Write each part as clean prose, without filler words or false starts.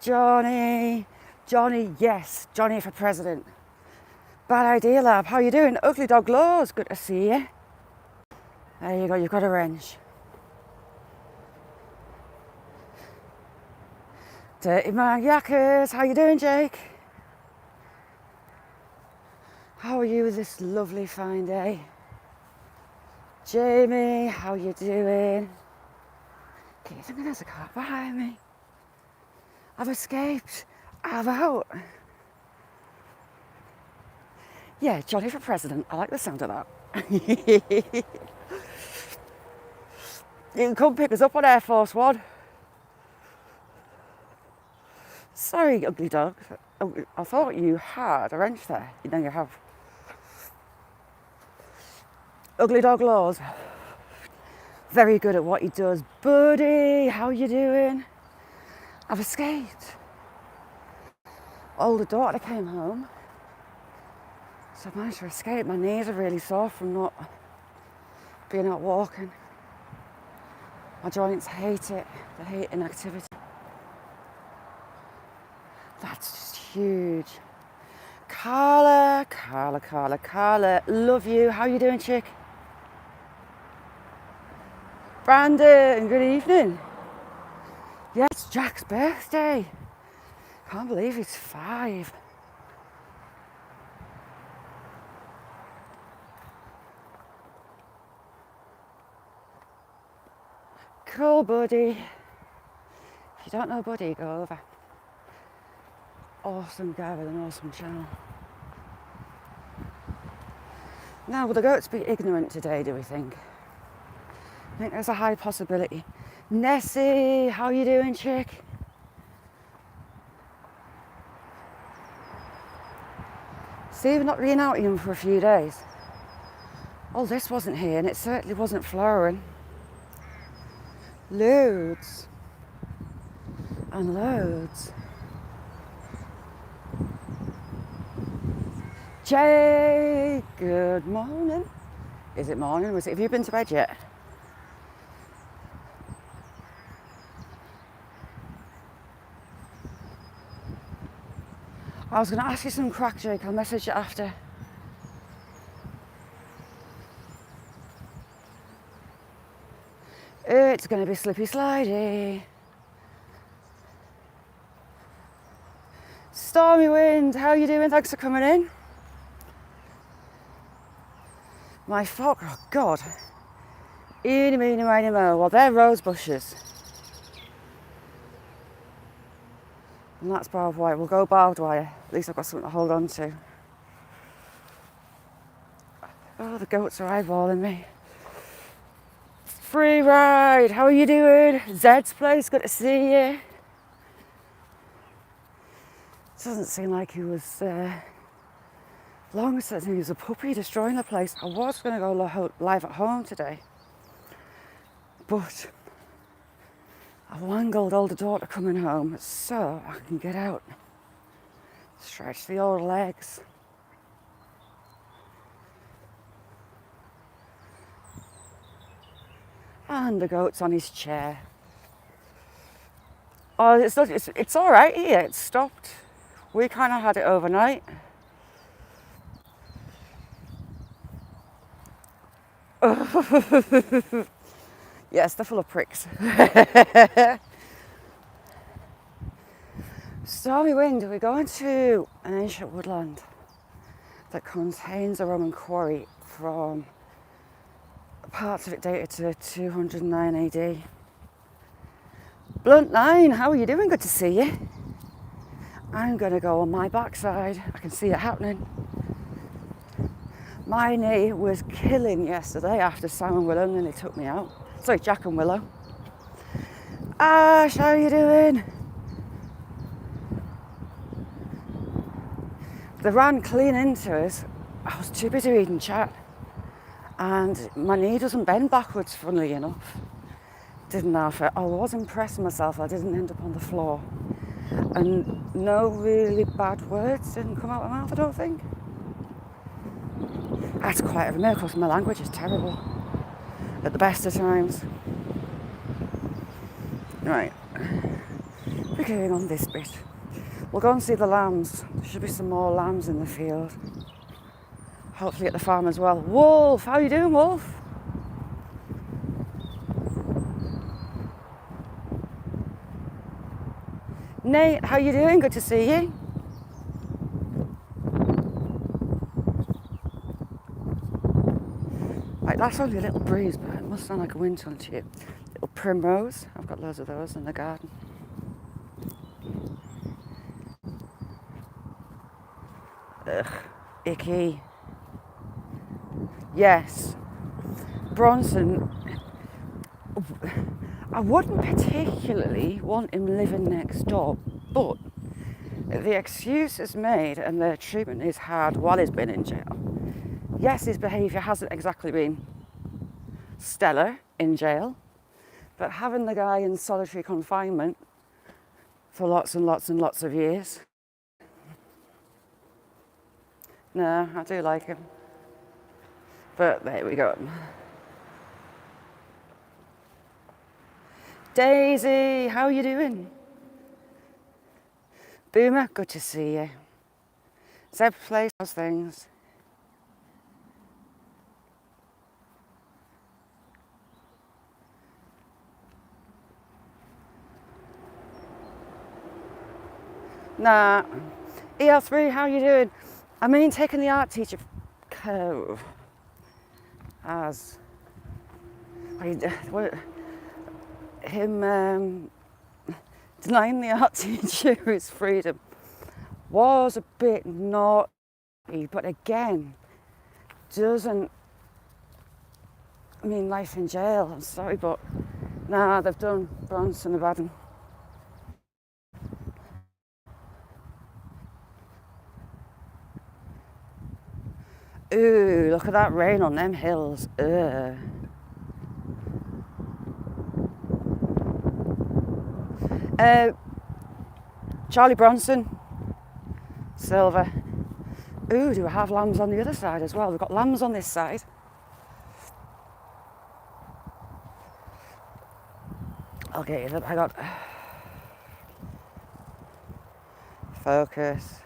Johnny, yes, Johnny for president. Bad idea, lab. How you doing? Ugly Dog Laws, good to see you. There you go, you've got a wrench. Dirty Man Yackers, how you doing, Jake? How are you this lovely fine day? Jamie, how you doing? Can you think there's a car behind me? I've escaped. I'm out. Yeah, Johnny for president. I like the sound of that. You can come pick us up on Air Force One. Sorry, ugly dog. I thought you had a wrench there. You know you have. Ugly Dog Laws. Very good at what he does. Buddy, how you doing? I've escaped. Older daughter came home. So I managed to escape. My knees are really sore from not being out walking. My joints hate it. They hate inactivity. That's just huge. Carla. Love you. How you doing, chick? Brandon, good evening. Yeah, it's Jack's birthday. Can't believe he's 5. Cool, buddy. If you don't know Buddy, go over. Awesome guy with an awesome channel. Now, will the goats be ignorant today, do we think? I think there's a high possibility. Nessie, how you doing, chick? See, we've not been out here for a few days. Oh, this wasn't here, and it certainly wasn't flowering. Loads. And loads. Jay, good morning. Is it morning? Have you been to bed yet? I was going to ask you some crack, Jake. I'll message you after. It's going to be slippy slidey. Stormy wind, how are you doing? Thanks for coming in. My fuck, oh God. Eeny, meeny, miny, mo. Well, they're rose bushes. And that's barbed wire. We'll go barbed wire. At least I've got something to hold on to. Oh, the goats are eyeballing me. Free ride, how are you doing? Zed's place, good to see you. Doesn't seem like he was long since he was a puppy destroying the place. I was going to go live at home today, but I wangled older daughter coming home so I can get out, stretch the old legs. And the goat's on his chair. Oh, it's all right here. It's stopped. We kind of had it overnight. Yes, they're full of pricks. Stormy wind. We're going to an ancient woodland that contains a Roman quarry from parts of it dated to 209 AD. Blunt 9, how are you doing? Good to see you. I'm going to go on my backside. I can see it happening. My knee was killing yesterday after Sam and Willow nearly took me out. Sorry, Jack and Willow. Ash, how are you doing? They ran clean into us. I was too busy reading chat. And my knee doesn't bend backwards, funnily enough. Didn't have it. I was impressed with myself. I didn't end up on the floor. And no really bad words didn't come out of my mouth, I don't think. That's quite a miracle because my language is terrible at the best of times. Right. going on this bit. We'll go and see the lambs. There should be some more lambs in the field. Hopefully at the farm as well. Wolf, how you doing, Wolf? Nate, how you doing? Good to see you. Right, that's only a little breeze, but it must sound like a wind tunnel to you. Little primrose. I've got loads of those in the garden. Ugh, icky. Yes, Bronson. I wouldn't particularly want him living next door, but the excuse is made and the treatment is hard while he's been in jail. Yes, his behaviour hasn't exactly been stellar in jail, but having the guy in solitary confinement for lots and lots and lots of years, no, I do like him. But there we go. Daisy, how are you doing? Boomer, good to see you. Zeb plays those things. Nah. EL3, how are you doing? I mean, taking the art teacher cove as him denying the art teacher his freedom was a bit naughty, but again, doesn't mean life in jail. I'm sorry, but nah, they've done Bronson a bad one. Ooh, look at that rain on them hills. Ugh. Charlie Bronson, Silver. Ooh, do we have lambs on the other side as well? We've got lambs on this side. I'll get you that. I got focus.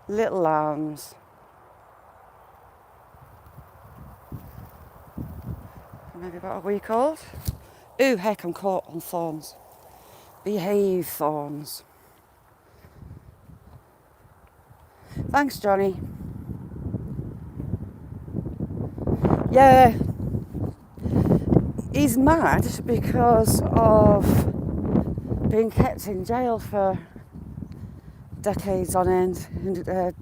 Little lambs. Maybe about a week old. Ooh, heck, I'm caught on thorns. Behave, thorns. Thanks, Johnny. Yeah, he's mad because of being kept in jail for decades on end in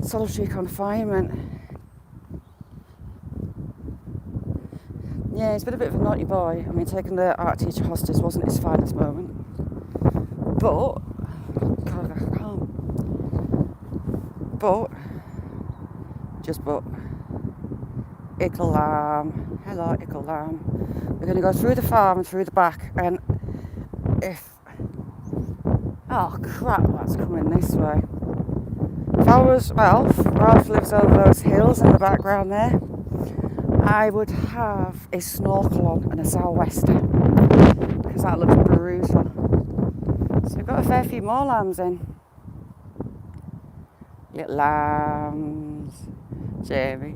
solitary confinement. Yeah, he's been a bit of a naughty boy. I mean, taking the art teacher hostage wasn't his finest moment. But, God, I can't. But, Ickle Lamb. Hello, Ickle Lamb. We're going to go through the farm and through the back, and if... Oh, crap, that's coming this way. If I was Ralph lives over those hills in the background there, I would have a snorkel on and a sou'wester, because that looks brutal. So we've got a fair few more lambs in. Little lambs. Jamie.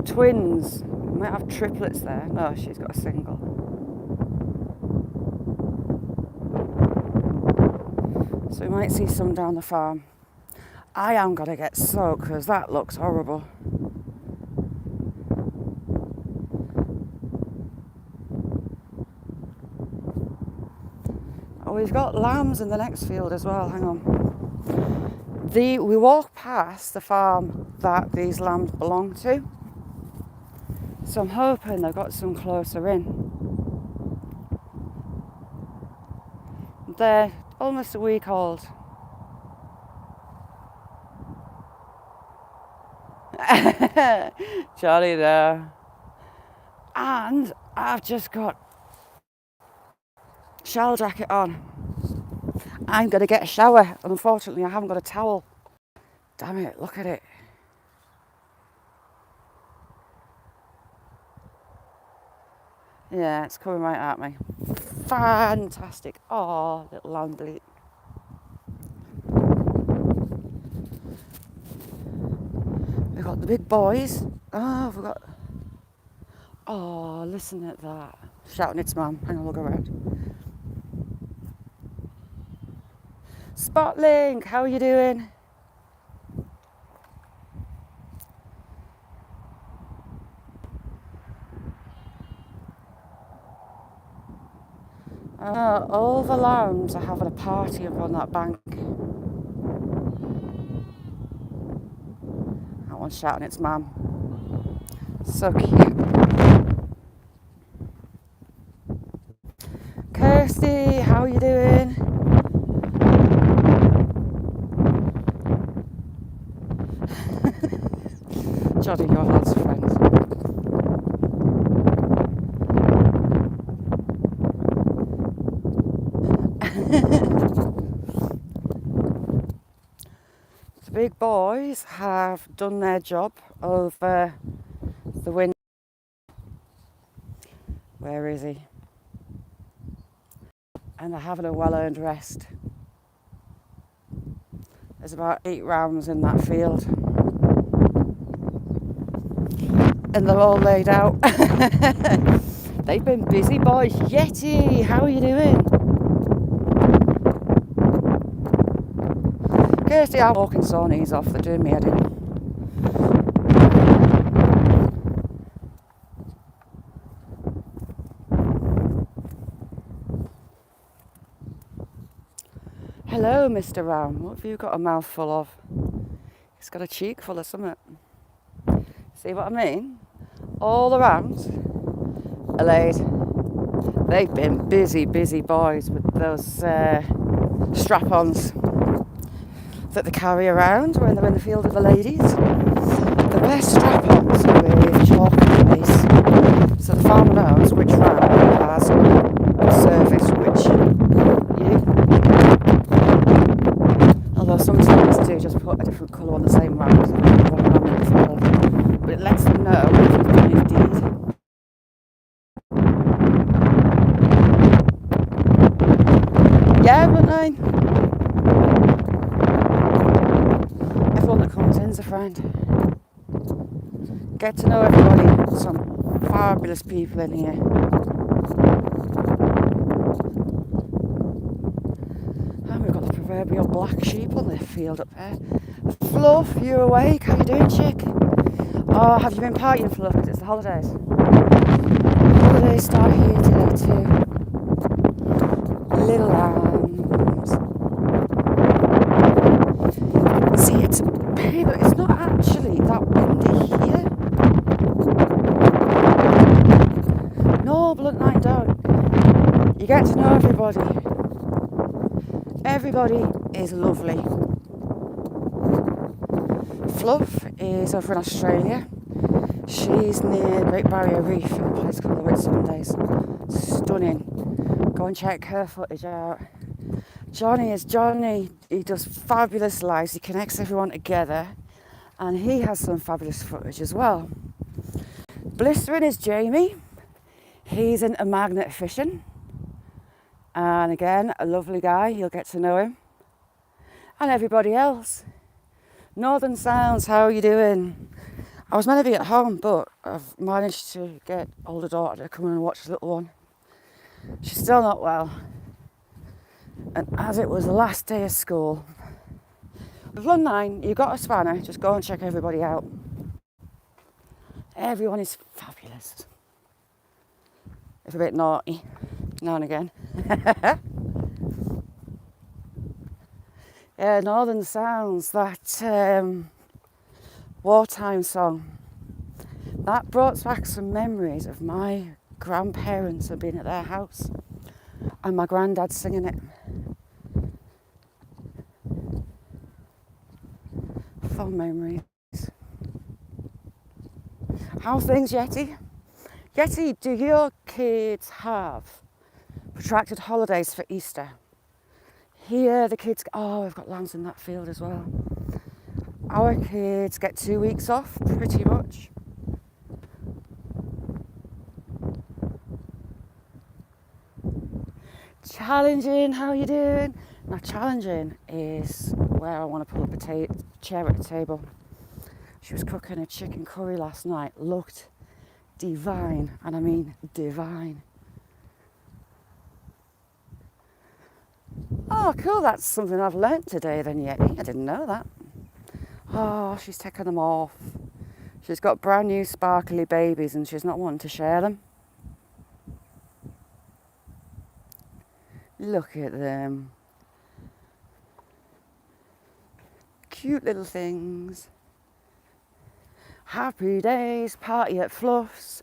Twins. We might have triplets there. No, she's got a single. So we might see some down the farm. I am going to get soaked because that looks horrible. Oh, we've got lambs in the next field as well. Hang on. We walk past the farm that these lambs belong to. So I'm hoping they've got some closer in. They're almost a week old. Charlie there. And I've just got shell jacket on. I'm going to get a shower. Unfortunately, I haven't got a towel. Damn it, look at it. Yeah, it's coming right at me. fantastic. Oh, little lamb bleat. We've got the big boys. Oh, we've got... Oh, listen at that. Shouting its mum. Hang on, we'll go around. Spotlink, how are you doing? All the lambs are having a party up on that bank. That one's shouting its mum. So cute. Kirsty, how are you doing? Johnny, you have lots of friends. The big boys have done their job over the winter. Where is he? And they're having a well-earned rest. There's about 8 rams in that field. And they're all laid out. They've been busy, boys. Yeti, how are you doing? Kirsty, I'm walking sore knees off. They're doing me head in. Hello, Mr. Ram. What have you got a mouthful of? He's got a cheek full of something. See what I mean? All the rams are laid. They've been busy boys with those strap-ons that they carry around when they're in the field with the ladies. The best strap-ons with chalk on the base. So the farmer knows which ram has service which ewe. Although sometimes they do just put a different colour on the same ram, so one ram in the field. But it lets them know if he's done his deed. Yeah, but nine. Everyone that comes in's a friend. Get to know everybody. Some fabulous people in here. And we've got the proverbial black sheep on the field up there. Fluff, you're awake. How you doing, chick? Oh, have you been partying, Fluff? Because it's the holidays. Holidays start here today too. Little lambs. See, it's a pity, but it's not actually that windy here. No, blunt night down. You get to know everybody. Everybody is lovely. Fluff is over in Australia. She's near the Great Barrier Reef in a place called the Whitsundays. Stunning. Go and check her footage out. Johnny is Johnny. He does fabulous lives. He connects everyone together. And he has some fabulous footage as well. Blistering is Jamie. He's into magnet fishing. And again, a lovely guy. You'll get to know him. And everybody else. Northern Sounds, how are you doing? I was meant to be at home, but I've managed to get older daughter to come and watch the little one. She's still not well. And as it was the last day of school, with Lund 9, you've got a spanner, just go and check everybody out. Everyone is fabulous. If a bit naughty, now and again. Yeah, Northern Sounds, that wartime song. That brought back some memories of my grandparents had been at their house and my granddad singing it. Fond memories. How's things, Yeti? Yeti, do your kids have protracted holidays for Easter? Here the kids, oh, we've got lambs in that field as well. Our kids get 2 weeks off, pretty much. Challenging, how you doing? Now challenging is where I want to pull up a chair at the table. She was cooking a chicken curry last night. Looked divine, and I mean divine. Oh, cool, that's something I've learnt today then, Yeti. I didn't know that. Oh, she's taken them off. She's got brand new sparkly babies and she's not wanting to share them. Look at them. Cute little things. Happy days, party at Fluff's.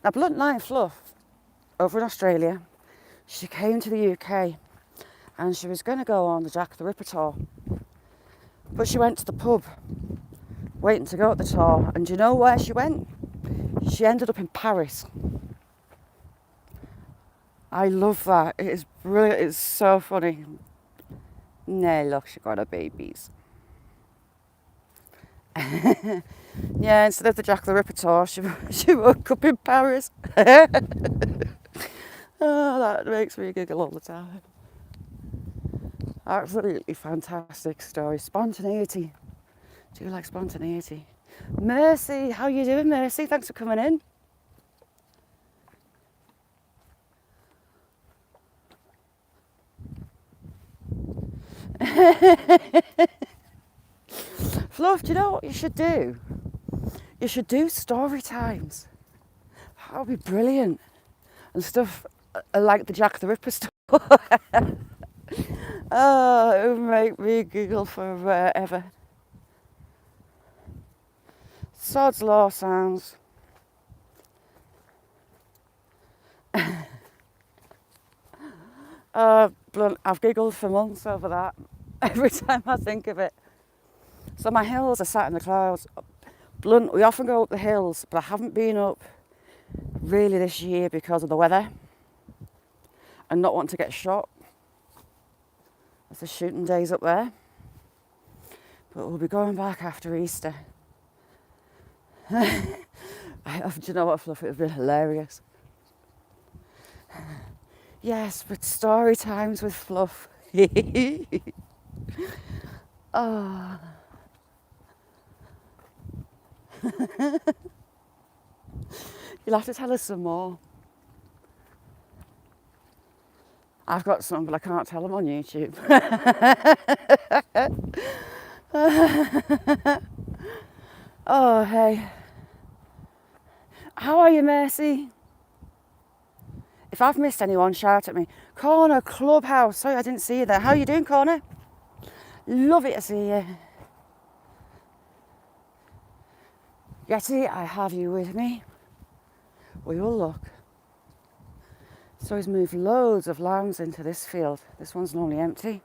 Now, Blunt Line Fluff, over in Australia, she came to the UK and she was going to go on the Jack the Ripper tour. But she went to the pub, waiting to go at the tour. And do you know where she went? She ended up in Paris. I love that. It is brilliant. It's so funny. Nah, look, she got her babies. Yeah, instead of the Jack the Ripper tour, she woke up in Paris. Oh, that makes me giggle all the time. Absolutely fantastic story. Spontaneity. Do you like spontaneity? Mercy, how you doing, Mercy? Thanks for coming in. Fluff, do you know what you should do? You should do story times. That would be brilliant. And stuff like the Jack the Ripper stuff. Oh, it would make me giggle forever. Sod's Law sounds. Blunt, I've giggled for months over that. Every time I think of it. So my hills are sat in the clouds. Blunt, we often go up the hills, but I haven't been up really this year because of the weather and not wanting to get shot. There's the shooting days up there. But we'll be going back after Easter. Do you know what, Fluff? It would have been hilarious. Yes, but story times with Fluff. Oh. You'll have to tell us some more. I've got some, but I can't tell them on YouTube. Oh, hey. How are you, Mercy? If I've missed anyone, shout at me. Corner Clubhouse. Sorry, I didn't see you there. How are you doing, Corner? Love it to see you. Yeti, I have you with me. We will look. So he's moved loads of lambs into this field. This one's normally empty.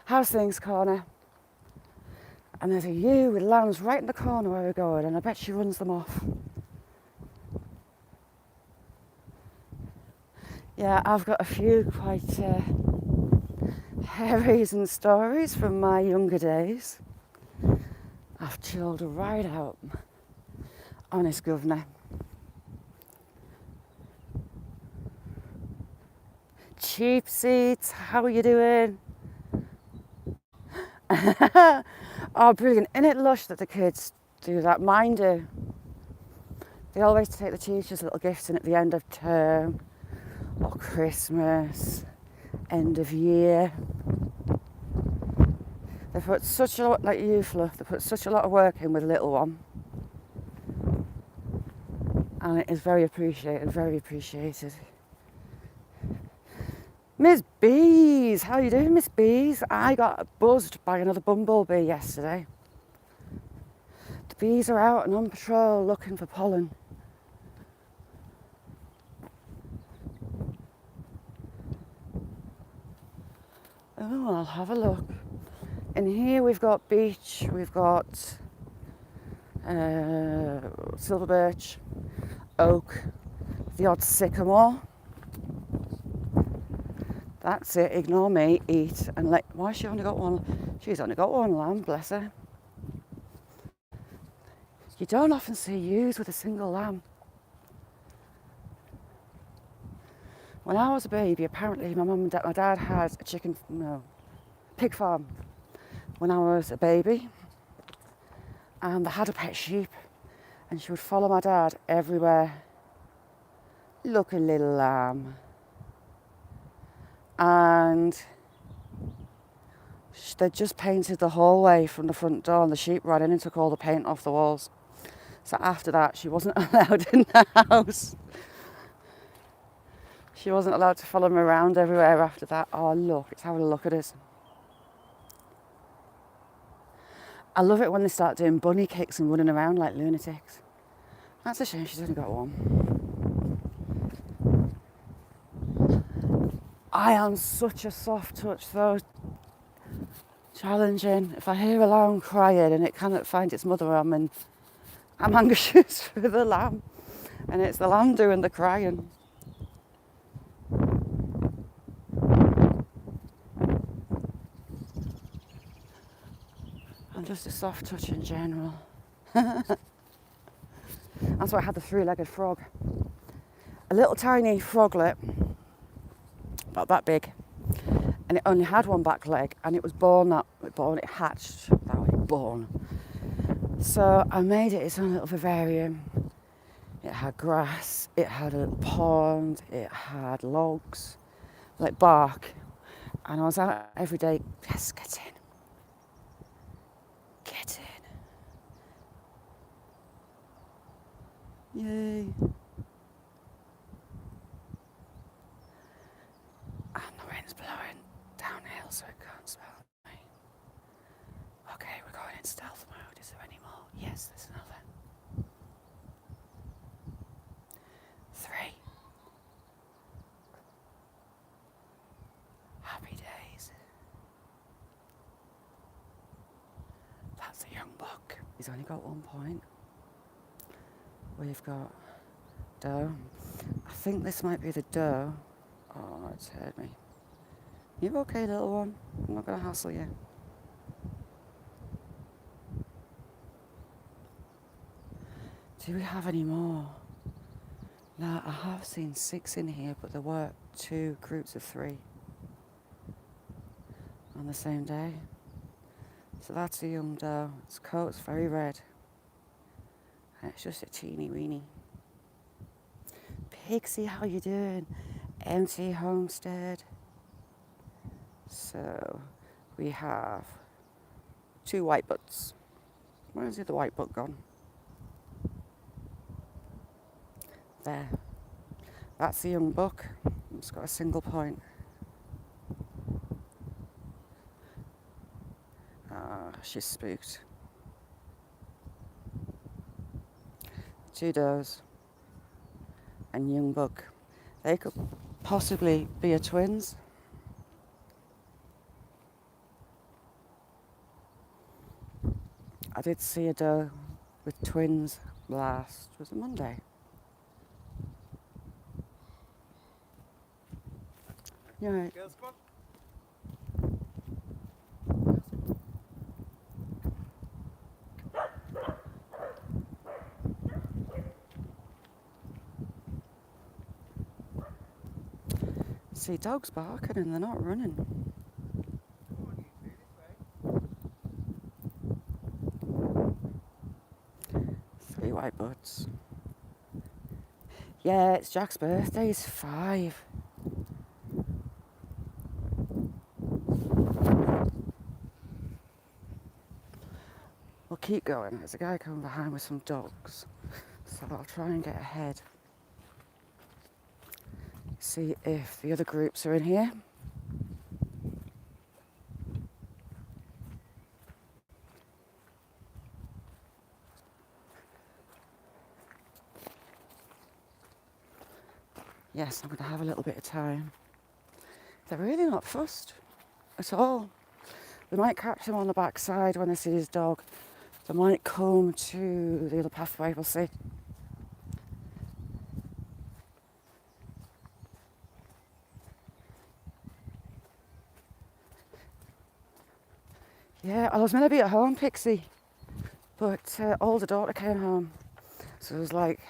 How's things, Corner? And there's a ewe with lambs right in the corner where we're going, and I bet she runs them off. Yeah, I've got a few quite herries and stories from my younger days. I've chilled right out. Honest, governor. Cheap seats, how are you doing? Oh, brilliant. Isn't it lush that the kids do that? Mine do. They always take the teachers little gifts in at the end of term or Christmas, end of year. They put such a lot, like you, Fluff, they put such a lot of work in with a little one. And it is very appreciated, very appreciated. Miss Bees, how you doing, Miss Bees? I got buzzed by another bumblebee yesterday. The bees are out and on patrol looking for pollen. Oh, I'll have a look. In here we've got beech, we've got silver birch, oak, the odd sycamore. That's it, ignore me, eat, and let... Why has she only got one? She's only got one lamb, bless her. You don't often see ewes with a single lamb. When I was a baby, apparently my dad had a pig farm when I was a baby, and they had a pet sheep, and she would follow my dad everywhere. Look, a little lamb. And they'd just painted the hallway from the front door, and the sheep ran in and took all the paint off the walls. So after that, she wasn't allowed in the house. She wasn't allowed to follow me around everywhere after that. Oh, look, it's having a look at us. I love it when they start doing bunny kicks and running around like lunatics. That's a shame she's only got one. I am such a soft touch though. Challenging. If I hear a lamb crying and it cannot find its mother, I'm anxious for the lamb. And it's the lamb doing the crying. I'm just a soft touch in general. That's why I had the three-legged frog. A little tiny froglet, about that big, and it only had one back leg, and it was it hatched that way, born. So I made it its own little vivarium. It had grass, it had a little pond, it had logs, like bark, and I was out every day. Yes, get in. Get in. Yay. And the wind's blowing downhill so it can't smell me. Okay, we're going in stealth mode. Is there any more? Yes, there's another. 3. Happy days. That's a young buck. He's only got 1 point. We've got doe. I think this might be the doe. Oh, it's heard me. You okay, little one? I'm not going to hassle you. Do we have any more? No, I have seen 6 in here, but there were 2 groups of 3 on the same day. So that's a young doe. Its coat's very red. And it's just a teeny weeny. Pixie, how you doing? Empty homestead. So we have 2 white butts. Where's the other white butt gone? There. That's the young buck. It's got a single point. She's spooked. 2 does. And young buck. They could possibly be a twins. I did see a doe with twins last, was it Monday? You're right. Girls, come on. See dogs barking and they're not running. Come on, you two, this way. 3 white butts. Yeah, it's Jack's birthday. He's 5. We'll keep going. There's a guy coming behind with some dogs. So I'll try and get ahead. See if the other groups are in here. Yes, I'm going to have a little bit of time. They're really not fussed at all. They might catch him on the backside when they see his dog. They might come to the other pathway, we'll see. Yeah, I was meant to be at home, Pixie, but older daughter came home. So I was like,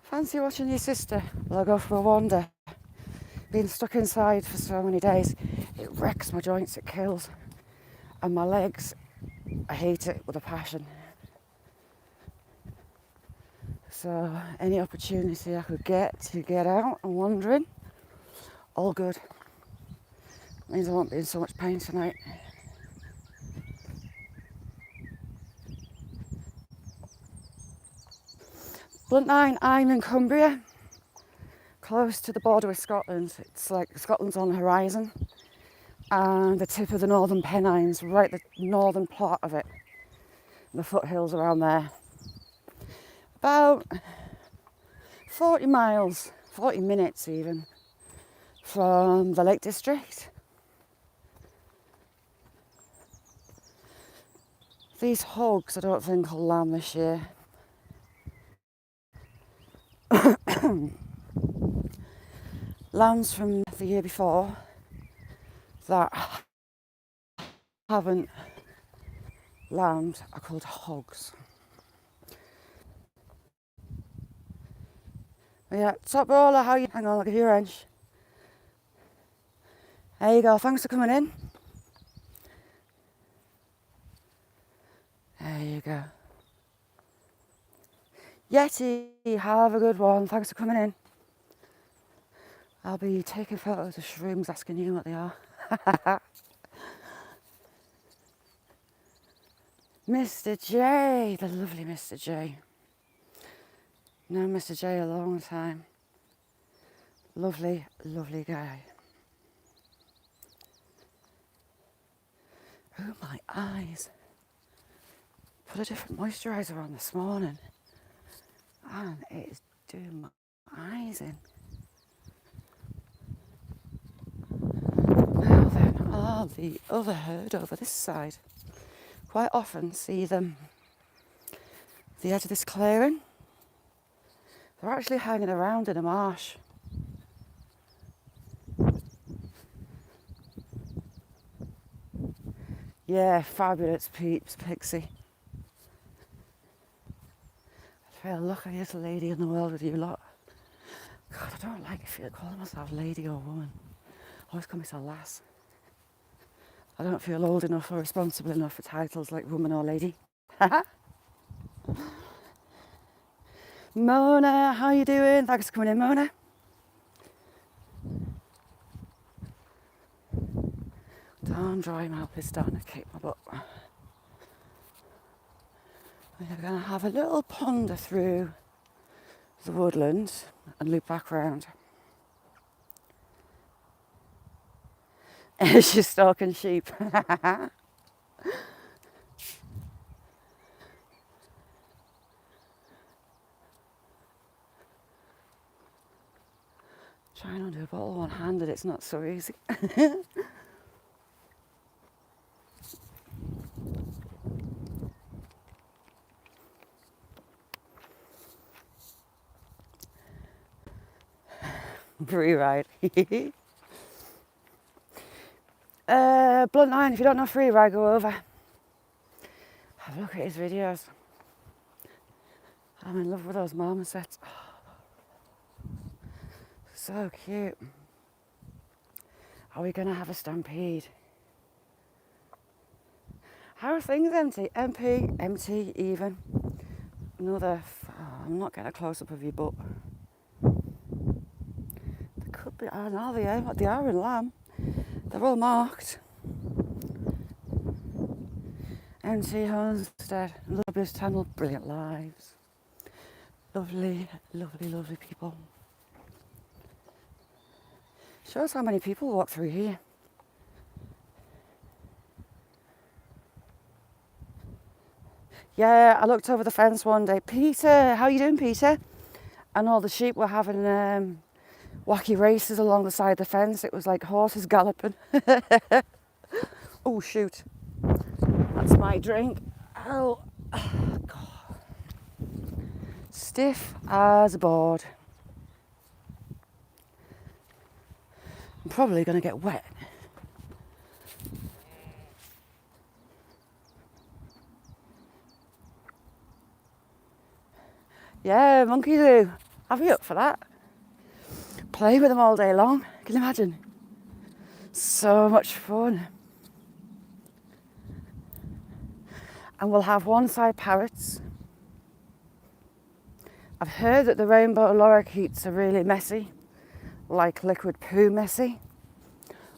fancy watching your sister? Well, I'll go for a wander. being stuck inside for so many days, it wrecks my joints, it kills. And my legs, I hate it with a passion. So any opportunity I could get to get out and wandering, all good. Means I won't be in so much pain tonight. Bluntline, I'm in Cumbria, close to the border with Scotland. It's like Scotland's on the horizon, and the tip of the Northern Pennines, right the northern part of it, the foothills around there. About 40 miles, 40 minutes even, from the Lake District. These hogs I don't think will land this year. Lambs from the year before that haven't lambed are called hogs. Yeah, top roller, how you? Hang on, I'll give you a wrench. There you go, thanks for coming in. There you go. Yeti, have a good one, thanks for coming in. I'll be taking photos of shrooms, asking you what they are. Mr. J, the lovely Mr. J. Known Mr. J a long time. Lovely, lovely guy. Oh, my eyes. Put a different moisturiser on this morning, and it is doing my eyes in. Now then, the other herd over this side. Quite often see them at the edge of this clearing. They're actually hanging around in a marsh. Yeah, fabulous peeps, Pixie. I feel the luckiest lady in the world with you lot. God, I don't like calling myself lady or woman. I always call myself lass. I don't feel old enough or responsible enough for titles like woman or lady. Mona, how you doing? Thanks for coming in, Mona. Darn dry mouth is starting to kick my butt. We're going to have a little ponder through the woodlands and loop back round. She's stalking sheep. Trying to do a bottle one-handed, it's not so easy. Free ride. Bluntline, if you don't know free ride, go over. Have a look at his videos. I'm in love with those marmosets. So cute. Are we going to have a stampede? How are things empty? Empty even. Another, I'm not getting a close-up of your butt. There could be, oh no, they are in lamb. They're all marked. MC Homestead, Lovelace Tunnel, brilliant lives. Lovely, lovely, lovely people. Shows how many people walk through here. Yeah, I looked over the fence one day. Peter, how you doing, Peter? And all the sheep were having wacky races along the side of the fence. It was like horses galloping. Oh, shoot. That's my drink. Oh, God. Stiff as a board. I'm probably going to get wet. Yeah, monkey zoo. I'll be up for that. Play with them all day long. Can you imagine? So much fun. And we'll have one-side parrots. I've heard that the rainbow lorikeets are really messy, like liquid poo messy.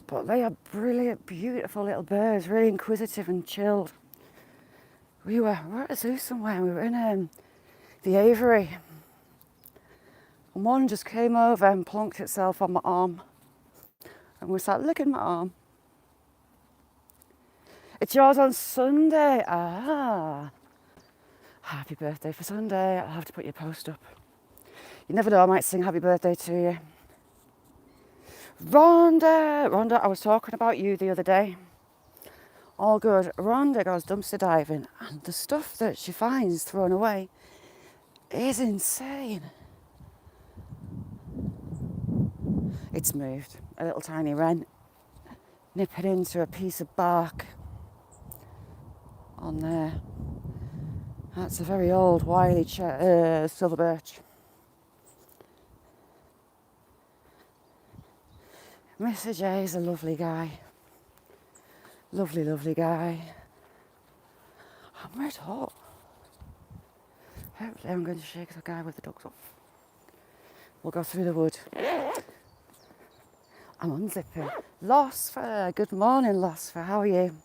But they are brilliant, beautiful little birds, really inquisitive and chilled. We were at a zoo somewhere and we were in the aviary. And one just came over and plonked itself on my arm. And we sat licking my arm. It's yours on Sunday. Ah. Happy birthday for Sunday. I'll have to put your post up. You never know, I might sing happy birthday to you. Rhonda, I was talking about you the other day. All good. Rhonda goes dumpster diving and the stuff that she finds thrown away is insane. It's moved. A little tiny wren nipping into a piece of bark on there. That's a very old, wily silver birch. Mr. J is a lovely guy. Lovely, lovely guy. I'm red hot. Hopefully I'm going to shake the guy with the dogs off. We'll go through the wood. I'm unzipping. Losfer, good morning, Losfer. How are you?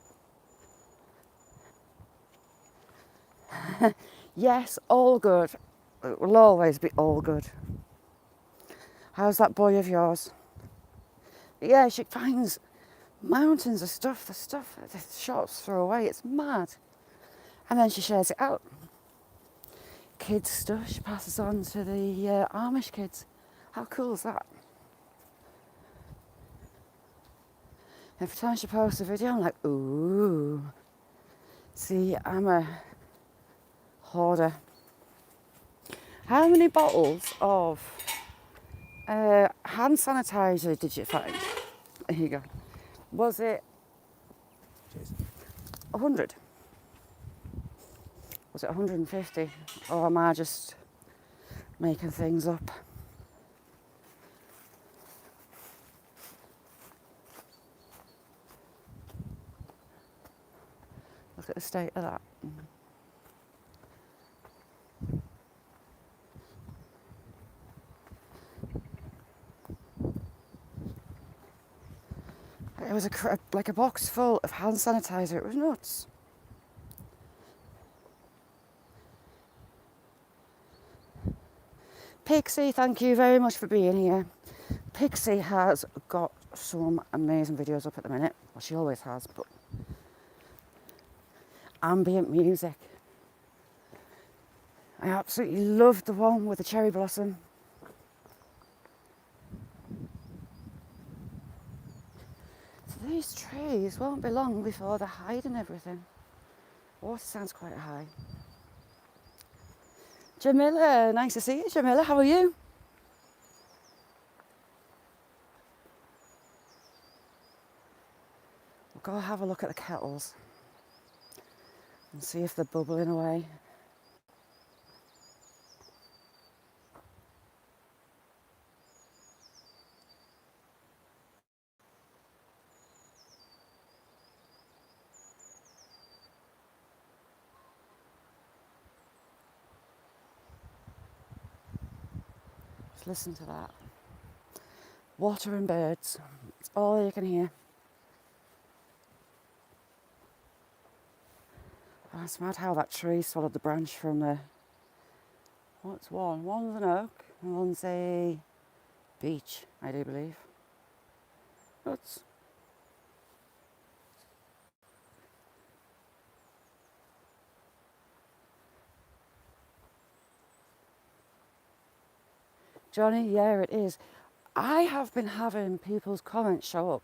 Yes, all good. It will always be all good. How's that boy of yours? Yeah, she finds mountains of stuff, the stuff that the shops throw away. It's mad. And then she shares it out. Kids stuff she passes on to the Amish kids. How cool is that? Every time she posts a video, I'm like, ooh. See, I'm a hoarder. How many bottles of hand sanitizer did you find? Here you go. Was it 100? Was it 150? Or am I just making things up? Look at the state of that. It was like a box full of hand sanitizer. It was nuts. Pixie, thank you very much for being here. Pixie has got some amazing videos up at the minute. Well, she always has, but ambient music. I absolutely loved the one with the cherry blossom. So these trees won't be long before they're hiding everything. Water sounds quite high. Jamila, nice to see you, Jamila. How are you? We'll go have a look at the kettles and see if they're bubbling away. Just listen to that. Water and birds. It's all you can hear. Oh, it's mad how that tree swallowed the branch from the... What's one? One's an oak and one's a beech, I do believe. Nuts. Johnny, yeah, it is. I have been having people's comments show up,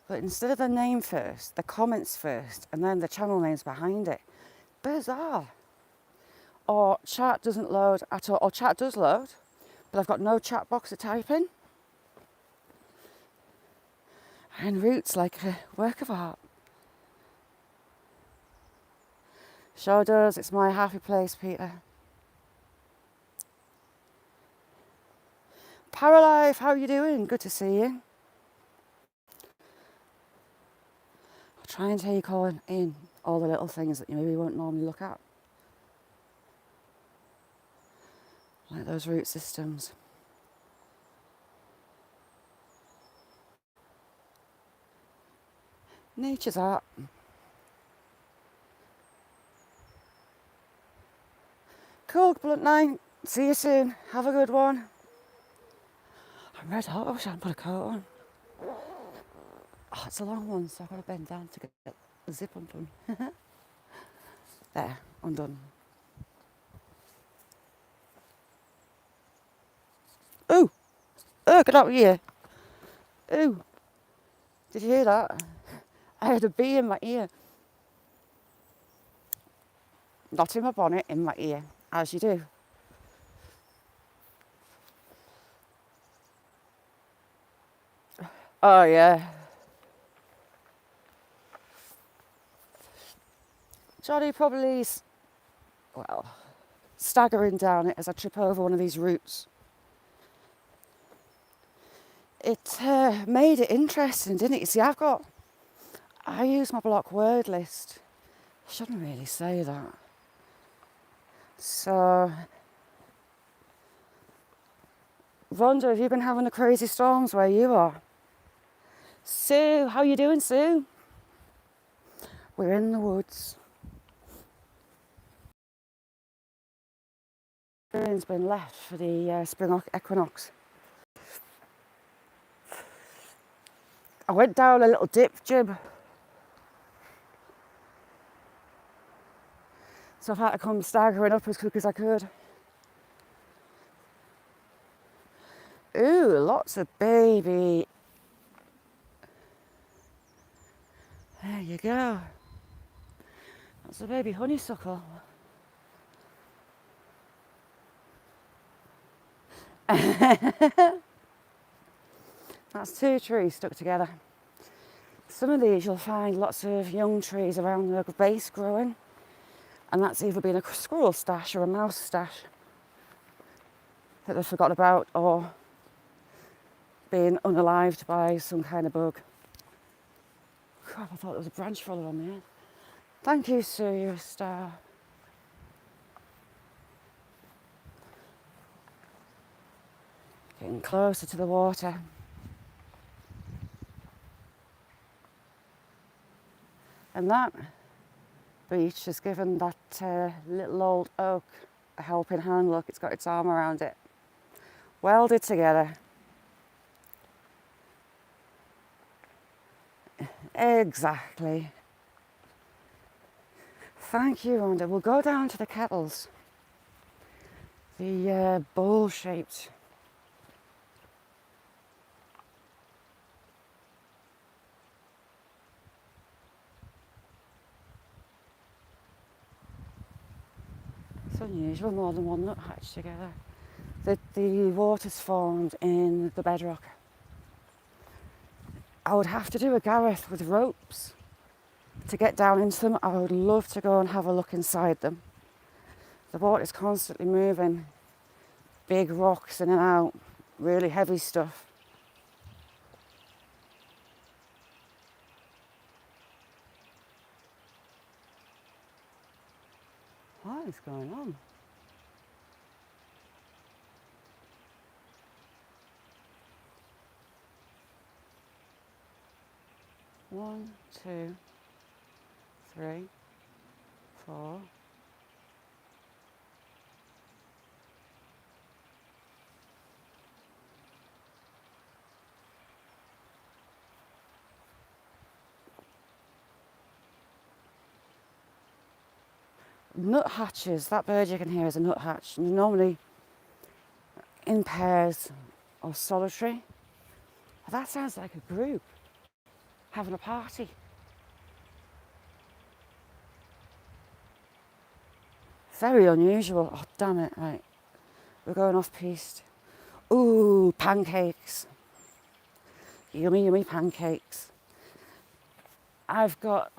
but instead of the name first, the comments first, and then the channel names behind it. Bizarre. Or chat doesn't load at all, or chat does load, but I've got no chat box to type in. And Roots like a work of art. Sure does, it's my happy place, Peter. Paralife, how are you doing? Good to see you. Try and take in all the little things that you maybe won't normally look at. Like those root systems. Nature's art. Cool, blunt night. See you soon. Have a good one. I'm red hot. I wish I hadn't put a coat on. Oh, it's a long one, so I've got to bend down to get the zip undone. There, undone. Ooh! Oh, get out of here. Ooh! Did you hear that? I had a bee in my ear. Not in my bonnet, in my ear, as you do. Oh, yeah. Johnny probably, staggering down it as I trip over one of these roots. It made it interesting, didn't it? You see, I use my block word list. I shouldn't really say that. So, Rhonda, have you been having the crazy storms where you are? Sue, how you doing, Sue? We're in the woods. It's been left for the spring equinox. I went down a little dip, Jib. So I've had to come staggering up as quick as I could. Ooh, lots of baby. There you go. That's a baby honeysuckle. That's 2 trees stuck together. Some of these you'll find lots of young trees around the base growing, and that's either been a squirrel stash or a mouse stash that they've forgotten about, or being unalived by some kind of bug. Crap, I thought there was a branch follower on there. Thank you, Sue, you're a star. Getting closer to the water. And that beach has given that little old oak a helping hand. Look, it's got its arm around it. Welded together. Exactly. Thank you, Rhonda. We'll go down to the kettles. The bowl-shaped. It's unusual, more than one nuthatch together. The water's formed in the bedrock. I would have to do a gareth with ropes to get down into them. I would love to go and have a look inside them. The water's constantly moving. Big rocks in and out, really heavy stuff. What is going on? One, two, three, four. Nuthatches, that bird you can hear is a nuthatch. Normally in pairs or solitary. That sounds like a group having a party. Very unusual. Oh, damn it. Right. We're going off piste. Ooh, pancakes. Yummy, yummy pancakes. I've got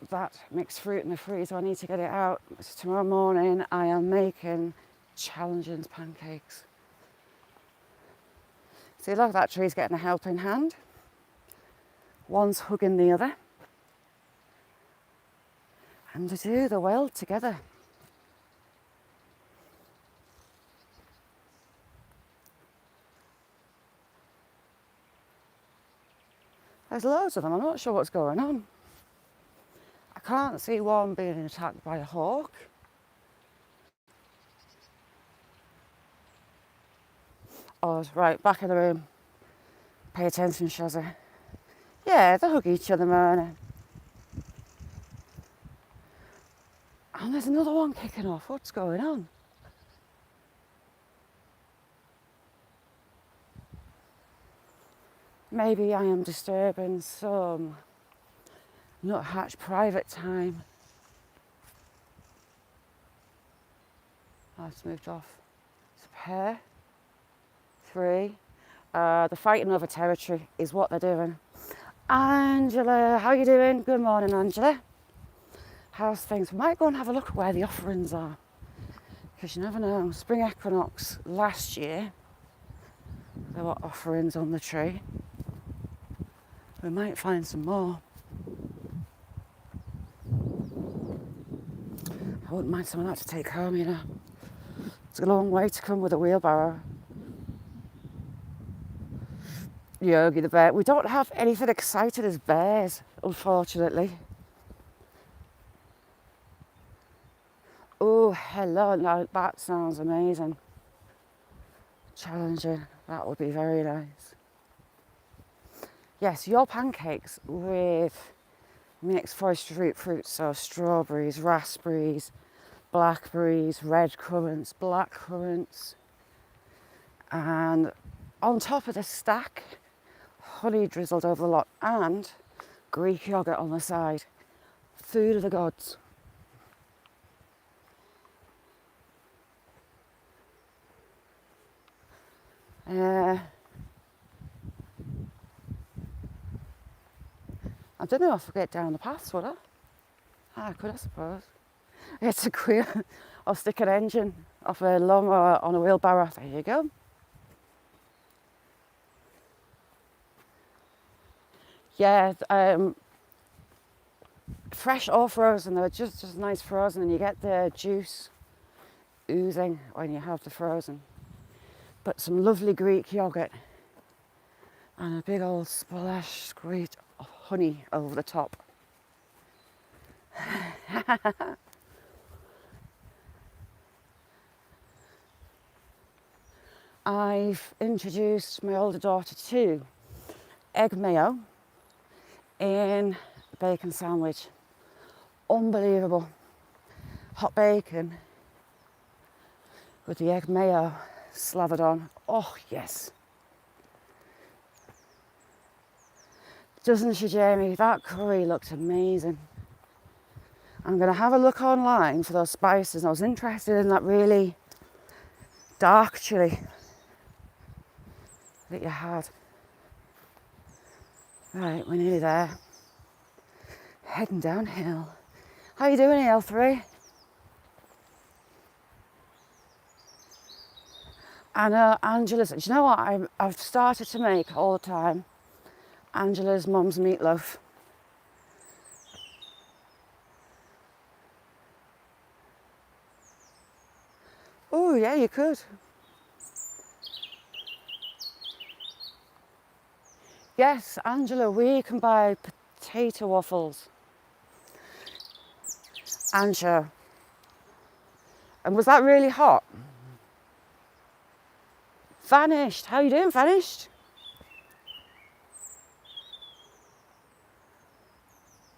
that mixed fruit in the freezer. I need to get it out. So tomorrow morning I am making challenging pancakes. See, look, that tree's getting a helping hand. One's hugging the other. and they do the world together. There's loads of them. I'm not sure what's going on. I can't see one being attacked by a hawk. Oh, right, back in the room. Pay attention, Shazza. Yeah, they hug each other, man. And there's another one kicking off. What's going on? Maybe I am disturbing some nuthatch private time. Oh, it's moved off. It's a pair. 3. They're fighting over territory is what they're doing. Angela, how you doing? Good morning, Angela. How's things? We might go and have a look at where the offerings are, because you never know. Spring equinox last year, there were offerings on the tree. We might find some more. I wouldn't mind some of that to take home, you know. It's a long way to come with a wheelbarrow. Yogi the bear. We don't have anything exciting as bears, unfortunately. Oh, hello. Now that sounds amazing. Challenging. That would be very nice. Yes, your pancakes with mixed forest fruits, so strawberries, raspberries, blackberries, red currants, black currants, and on top of the stack, honey drizzled over the lot, and Greek yogurt on the side. Food of the gods. I don't know if I get down the path, would I? I could, I suppose. It's a queer. I'll stick an engine off a lawnmower on a wheelbarrow. There you go. Yeah, fresh or frozen. They're just nice frozen, and you get the juice oozing when you have the frozen. But some lovely Greek yogurt and a big old splash squeeze of honey over the top. I've introduced my older daughter to egg mayo in a bacon sandwich. Unbelievable. Hot bacon with the egg mayo slathered on. Oh, yes. Doesn't she, Jamie? That curry looked amazing. I'm going to have a look online for those spices. I was interested in that really dark chilli that you had. Right, we're nearly there. Heading downhill. How you doing, EL3? I know Angela's. Do you know what I've started to make all the time? Angela's mum's meatloaf. Oh yeah, you could. Yes, Angela, we can buy potato waffles. Angela. And was that really hot? Vanished. How you doing, Vanished?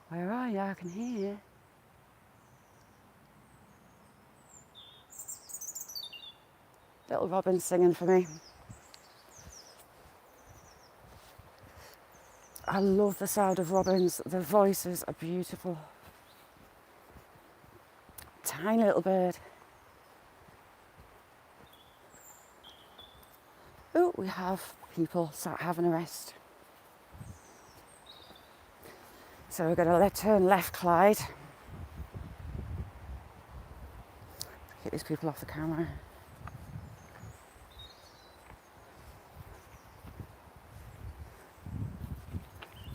Where are you? I can hear you. Little Robin's singing for me. I love the sound of robins. Their voices are beautiful. Tiny little bird. Oh, we have people sat having a rest. So we're going to turn left, Clyde. Get these people off the camera.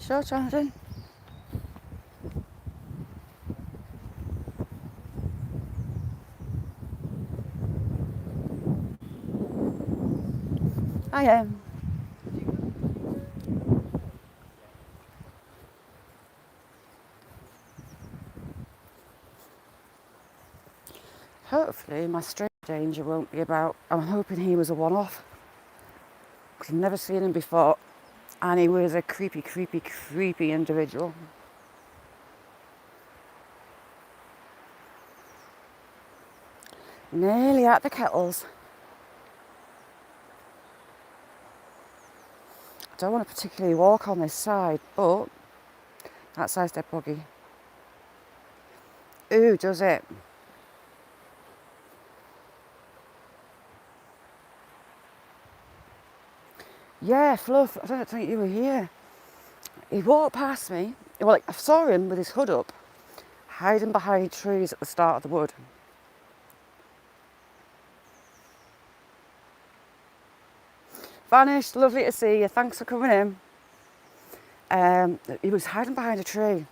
Sure, Jonathan? I am. Hopefully my stranger danger won't be about. I'm hoping he was a one-off. Because I've never seen him before. And he was a creepy, creepy, creepy individual. Nearly at the kettles. I don't want to particularly walk on this side, but that side's dead buggy. Ooh, does it? Yeah, Fluff, I don't think you were here. He walked past me. Well, I saw him with his hood up, hiding behind trees at the start of the wood. Vanished, lovely to see you, thanks for coming in. He was hiding behind a tree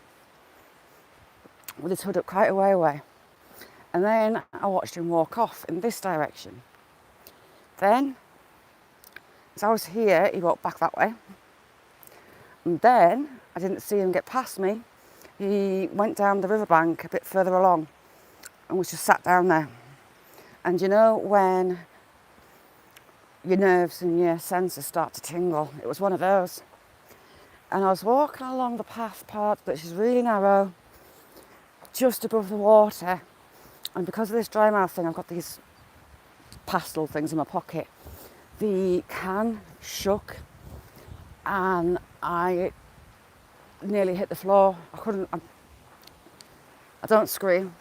with his hood up quite a way away. And then I watched him walk off in this direction. Then, as I was here, he walked back that way. And then, I didn't see him get past me. He went down the riverbank a bit further along and was just sat down there. And you know when your nerves and your senses start to tingle? It was one of those. And I was walking along the path part, which is really narrow, just above the water. And because of this dry mouth thing, I've got these pastel things in my pocket. The can shook and I nearly hit the floor. I don't scream,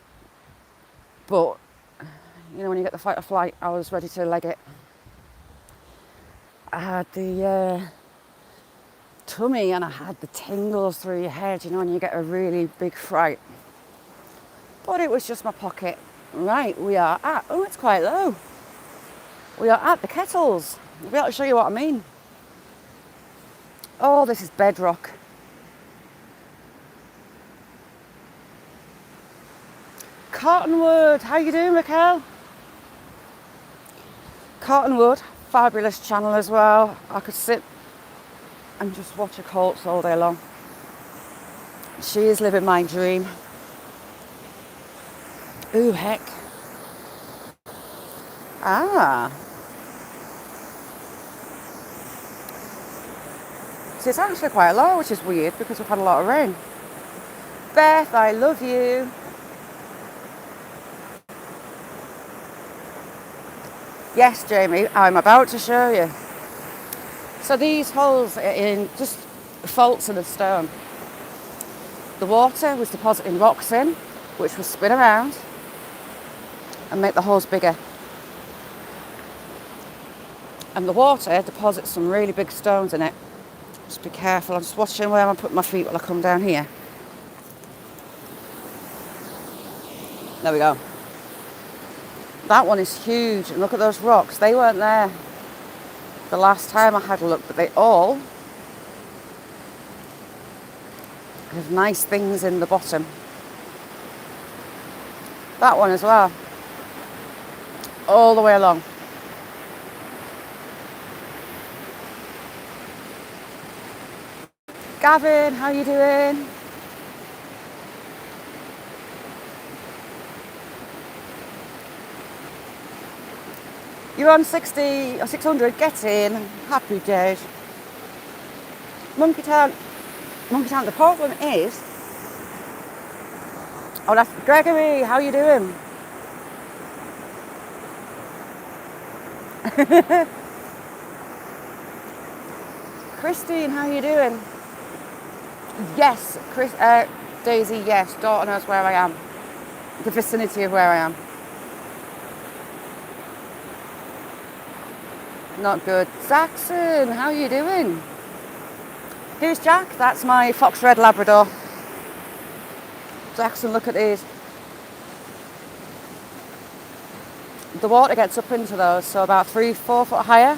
but you know when you get the fight or flight, I was ready to leg it. I had the tummy and I had the tingles through your head, you know, when you get a really big fright. But it was just my pocket. Right, we are at, oh, it's quite low. We are at the kettles. I'll be able to show you what I mean. Oh, this is bedrock. Cottonwood, how you doing, Raquel? Cottonwood, fabulous channel as well. I could sit and just watch her colts all day long. She is living my dream. Ooh, heck. Ah. So it's actually quite low, which is weird because we've had a lot of rain. Beth, I love you. Yes, Jamie, I'm about to show you. So these holes are in just faults in the stone. The water was depositing rocks in, which will spin around and make the holes bigger. And the water deposits some really big stones in it. Just be careful. I'm just watching where I'm putting my feet while I come down here. There we go. That one is huge. And look at those rocks. They weren't there the last time I had a look, but they all have nice things in the bottom. That one as well. All the way along. Gavin, how you doing? You're on 60 or 600, get in. Happy days. Monkey Town, the problem is... Oh, that's Gregory, how you doing? Christine, how you doing? Yes, Daisy, yes. Daughter knows where I am. The vicinity of where I am. Not good. Saxon, how you doing? Who's Jack? That's my Fox Red Labrador. Jackson, look at these. The water gets up into those, so about 3-4 foot higher,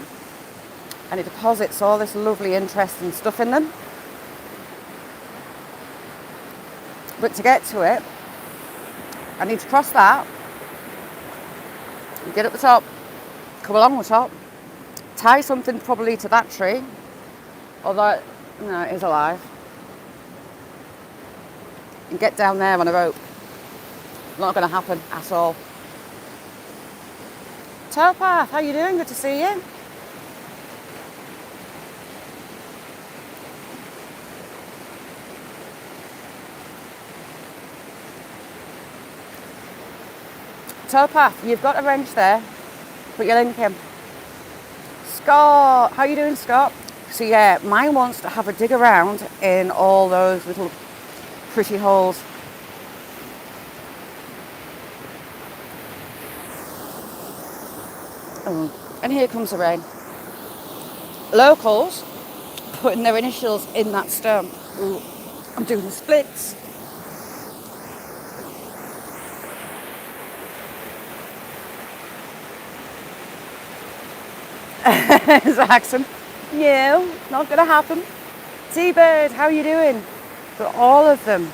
and it deposits all this lovely, interesting stuff in them. But to get to it, I need to cross that, get up the top, come along the top, tie something probably to that tree. Although, no, it is alive. And get down there on a rope. Not going to happen at all. Towpath, how you doing? Good to see you. Towpath, you've got a wrench there. Put your link in. Scott, how you doing, Scott? So yeah, mine wants to have a dig around in all those little pretty holes. Oh, and here comes the rain. Locals putting their initials in that stone. Ooh, I'm doing the splits. Jackson, no, not gonna happen. T-Bird, how are you doing? But all of them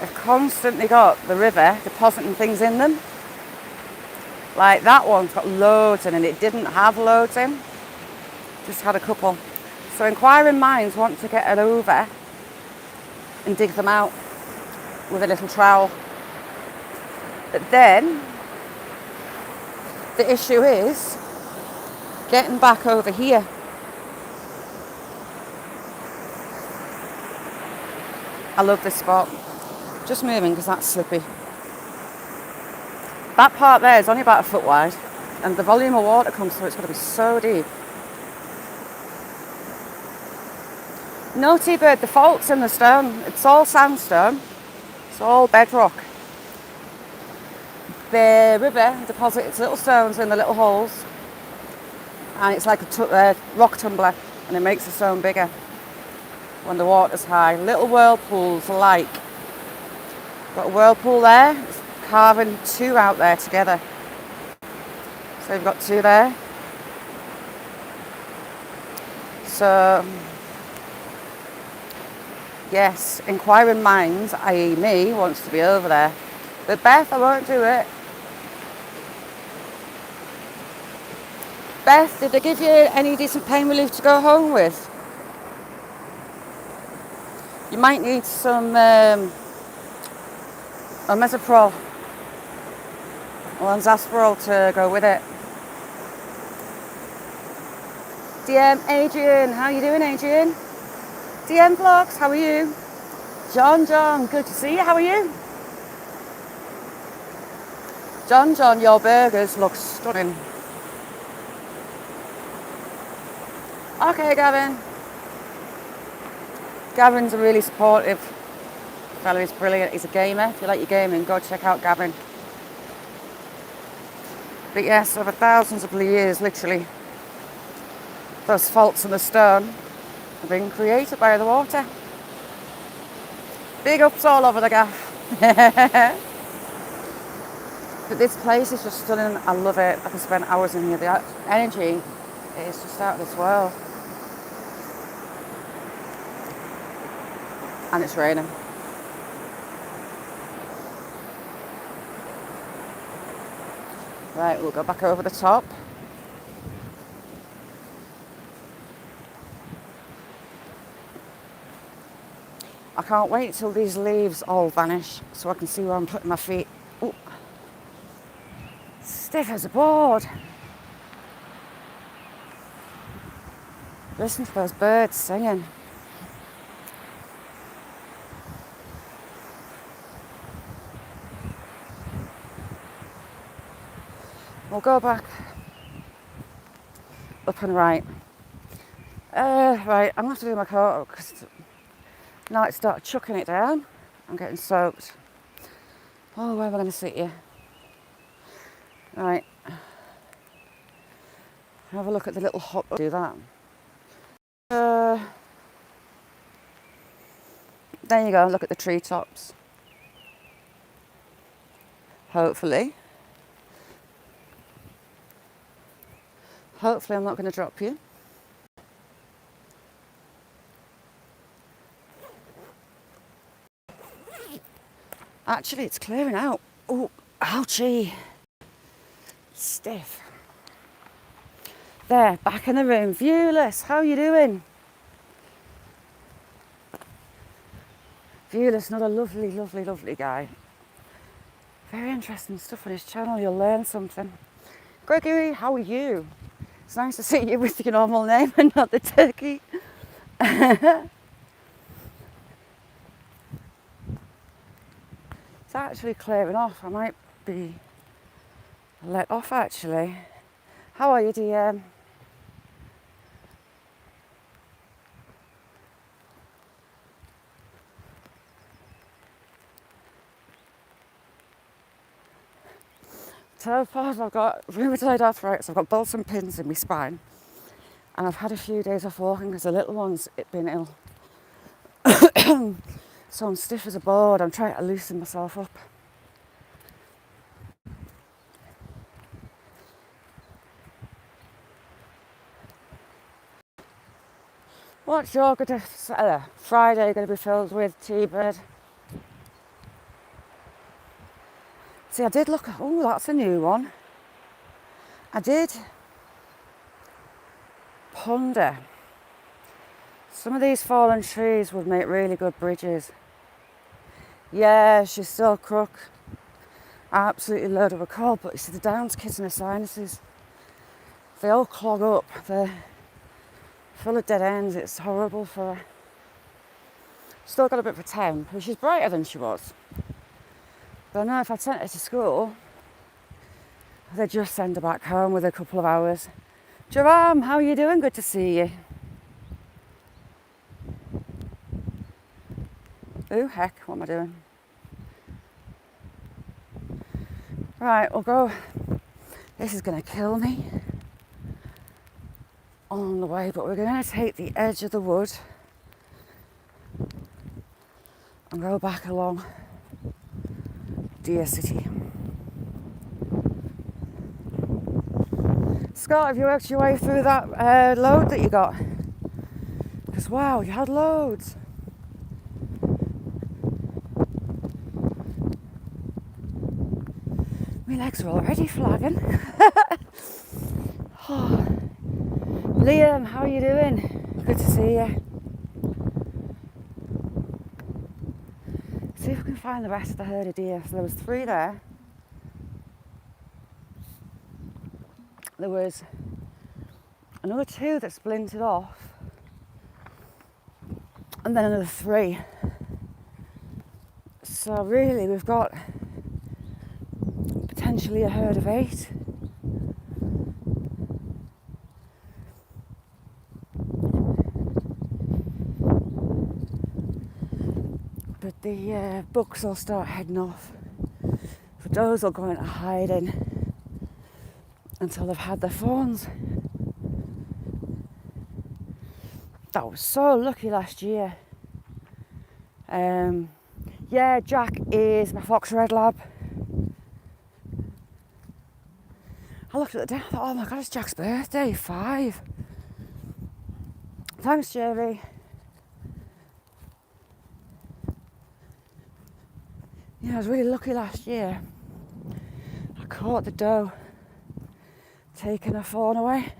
have constantly got the river depositing things in them. Like that one's got loads in and it didn't have loads in. Just had a couple. So inquiring minds want to get it over and dig them out with a little trowel. But then the issue is getting back over here. I love this spot. Just moving because that's slippy. That part there is only about a foot wide and the volume of water comes through, it's going to be so deep. No, T-Bird, the fault's in the stone. It's all sandstone. It's all bedrock. The river deposits little stones in the little holes and it's like a rock tumbler and it makes the stone bigger when the water's high. Little whirlpools like. Got a whirlpool there. It's carving two out there together. So you've got two there. So yes, inquiring minds, i.e. me, wants to be over there. But Beth, I won't do it. Beth, did they give you any decent pain relief to go home with? You might need some Mesoprol or Anzaspirol to go with it. DM Adrian, how you doing, Adrian? DM Vlogs, how are you? John, good to see you, how are you? John, your burgers look stunning. Okay, Gavin. Gavin's a really supportive fellow, he's brilliant, he's a gamer. If you like your gaming, go check out Gavin. But yes, over thousands of years, literally, those faults in the stone have been created by the water. Big ups all over the gaff. But this place is just stunning, I love it. I can spend hours in here. The energy is just out of this world. And it's raining. Right, we'll go back over the top. I can't wait till these leaves all vanish so I can see where I'm putting my feet. Ooh. Stiff as a board. Listen to those birds singing. We'll go back up and right. Right, I'm going to have to do my coat up because now it's started chucking it down. I'm getting soaked. Oh, where am I going to sit you? Right. Have a look at the little hop. Do that. There you go, look at the treetops. Hopefully I'm not going to drop you. Actually, it's clearing out. Oh, ouchie. Stiff. There, back in the room. Viewless, how you doing? Viewless, another lovely, lovely, lovely guy. Very interesting stuff on his channel. You'll learn something. Gregory, how are you? It's nice to see you with your normal name and not the turkey. It's actually clearing off. I might be let off actually. How are you, DM? So far I've got rheumatoid arthritis, I've got bolts and pins in my spine, and I've had a few days off walking because the little one's been ill. So I'm stiff as a board. I'm trying to loosen myself up. What's your Friday going to be filled with, T-Bird? See, I did look. Oh, that's a new one. I did ponder. Some of these fallen trees would make really good bridges. Yeah, she's still crook. Absolutely load of a cold, but you see the Downs kids and the sinuses, they all clog up. They're full of dead ends. It's horrible for her. Still got a bit of a temp. She's brighter than she was. But I know if I'd sent her to school, they'd just send her back home with a couple of hours. Jerome, how are you doing? Good to see you. Oh, heck, what am I doing? Right, we'll go. This is going to kill me on the way, but we're going to take the edge of the wood and go back along Deer City. Scott, have you worked your way through that load that you got? Because wow, you had loads. My legs are already flagging. Oh. Liam, how are you doing? Good to see you. See if we can find the rest of the herd of deer. So there was 3 there. There was another 2 that splintered off. And then another 3. So really we've got potentially a herd of 8. But the bucks will start heading off. The does will go into hiding until they've had their fawns. That was so lucky last year. Yeah, Jack is my fox red lab. I looked at the day, I thought, oh my god, it's Jack's birthday, 5. Thanks, Jerry. Yeah, I was really lucky last year. I caught the doe taking her fawn away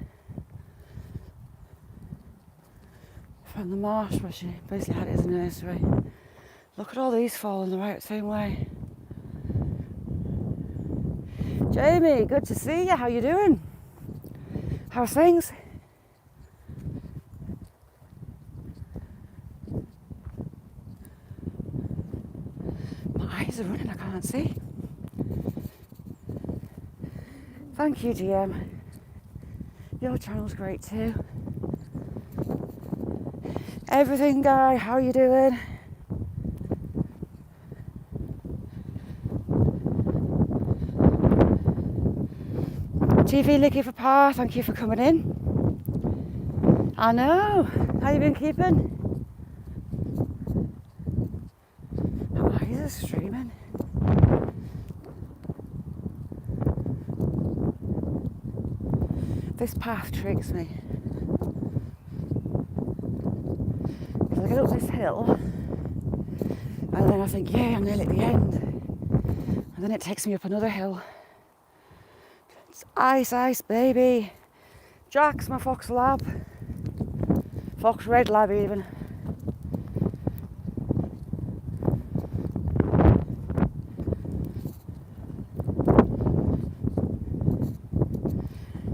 from the marsh where she basically had it as a nursery. Look at all these falling the right same way. Jamie, good to see you. How you doing? How's things? My eyes are running, I can't see. Thank you, DM. Your channel's great too. Everything guy, how you doing? TV Licky for Pa, thank you for coming in. I know. How you been keeping? My eyes are streaming. This path tricks me. Because I get up this hill and then I think, yeah, I'm nearly at the end. And then it takes me up another hill. It's ice, ice, baby. Jack's my fox lab. Fox red lab even.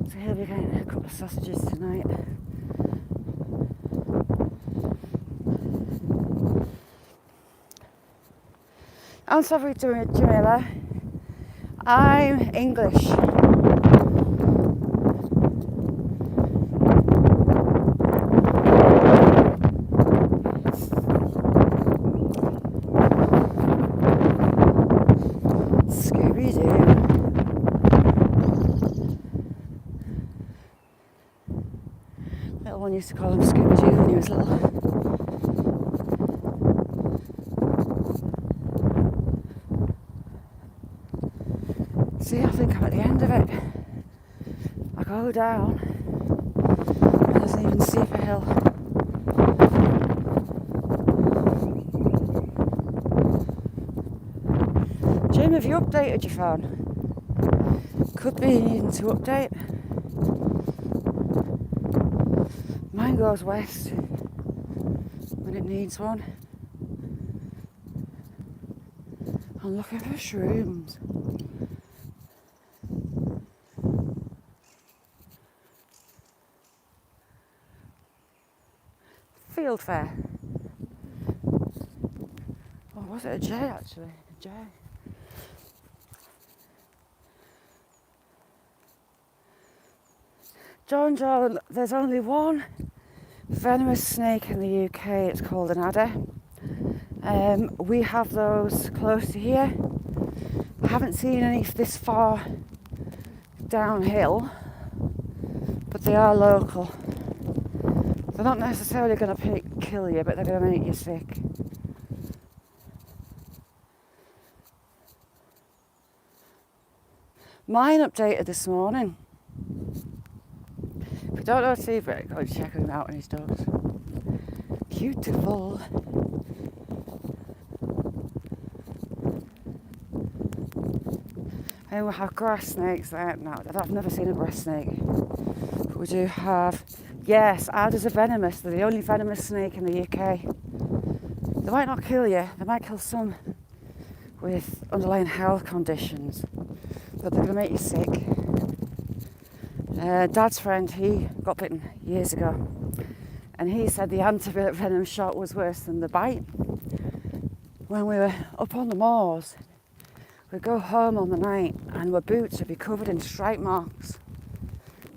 So he'll be getting a couple of sausages tonight. I'm sorry, Jamila. I'm English. Scooby-Doo. Little one used to call him Scooby-Doo when he was little. See, I think I'm at the end of it. I go down, and there's an even steeper hill. Jim, have you updated your phone? Could be needing to update. Mine goes west when it needs one. I'm looking for shrooms. Field fair. Or was it a J actually? A J. John, there's only one venomous snake in the UK. It's called an adder. We have those close to here. I haven't seen any this far downhill, but they are local. They're not necessarily going to kill you, but they're going to make you sick. Mine updated this morning. If you don't know Seabrook, go and check him out and his dogs. Beautiful. And we have grass snakes there now. I've never seen a grass snake. But we do have, yes, adders are venomous. They're the only venomous snake in the UK. They might not kill you. They might kill some with underlying health conditions. But they're going to make you sick. Dad's friend, he got bitten years ago. And he said the antivenom shot was worse than the bite. When we were up on the moors, we'd go home on the night and our boots would be covered in stripe marks.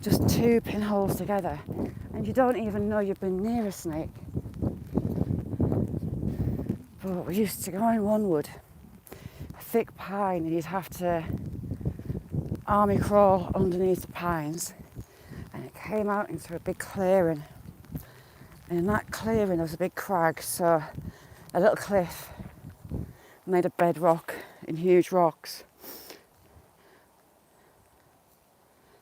Just 2 pinholes together. And you don't even know you've been near a snake. But we used to go in one wood, a thick pine, and you'd have to army crawl underneath the pines. And it came out into a big clearing. And in that clearing there was a big crag, so a little cliff made of bedrock and huge rocks.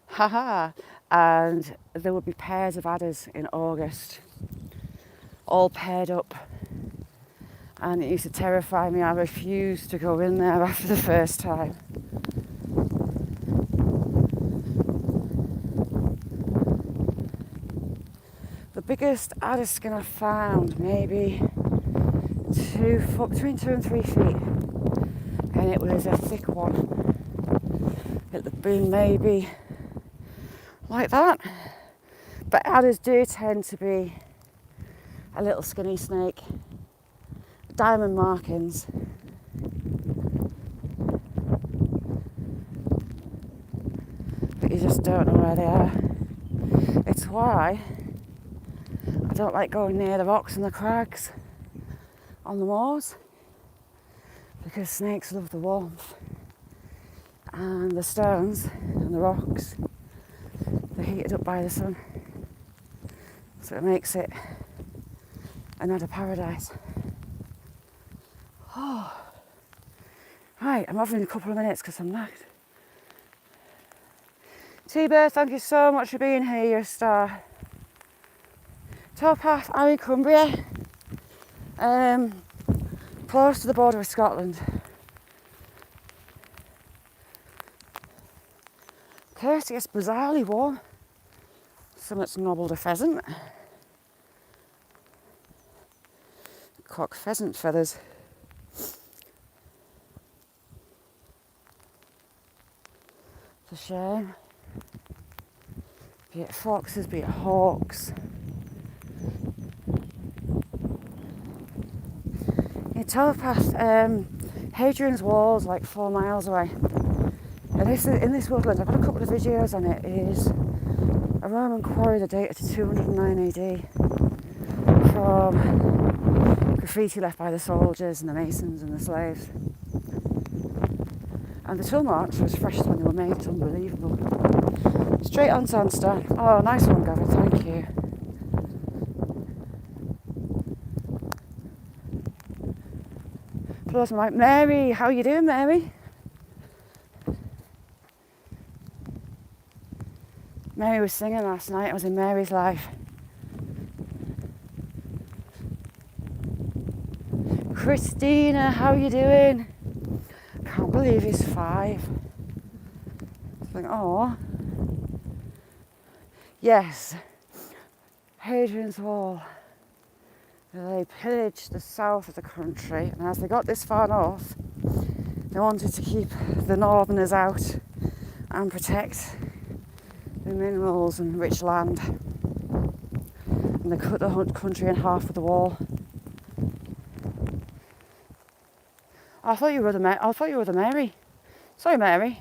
Haha! And there would be pairs of adders in August, all paired up. And it used to terrify me. I refused to go in there after the first time. The biggest adder skin I found, maybe 2 foot, between 2 and 3 feet, and it was a thick one. It had been maybe like that, but adders do tend to be a little skinny snake. Diamond markings. But you just don't know where they are. It's why I don't like going near the rocks and the crags on the moors, because snakes love the warmth, and the stones and the rocks, they're heated up by the sun, so it makes it another paradise. Oh, right, I'm having a couple of minutes because I'm knackered. T-Bird, thank you so much for being here, you're a star. Towpath, I'm in Cumbria, close to the border of Scotland. Kirsty, it's bizarrely warm. Something's nobbled a pheasant. Cock pheasant feathers. It's a shame. Be it foxes, be it hawks. In Towpath, Hadrian's Wall is like 4 miles away. And in this woodland, I've got a couple of videos on it, is a Roman quarry that dated to 209 AD from graffiti left by the soldiers and the masons and the slaves. And the tool marks were as fresh as when they were made. It's unbelievable. Straight on sandstone. Oh, nice one, Gavin, thank you. Plus, I'm like, Mary, how you doing, Mary? Mary was singing last night. I was in Mary's life. Christina, how you doing? Can't believe he's 5. It's like, oh. Yes. Hadrian's Wall. They pillaged the south of the country, and as they got this far north, they wanted to keep the northerners out and protect the minerals and rich land. And they cut the country in half with the wall. I thought you were the Mary. Sorry, Mary.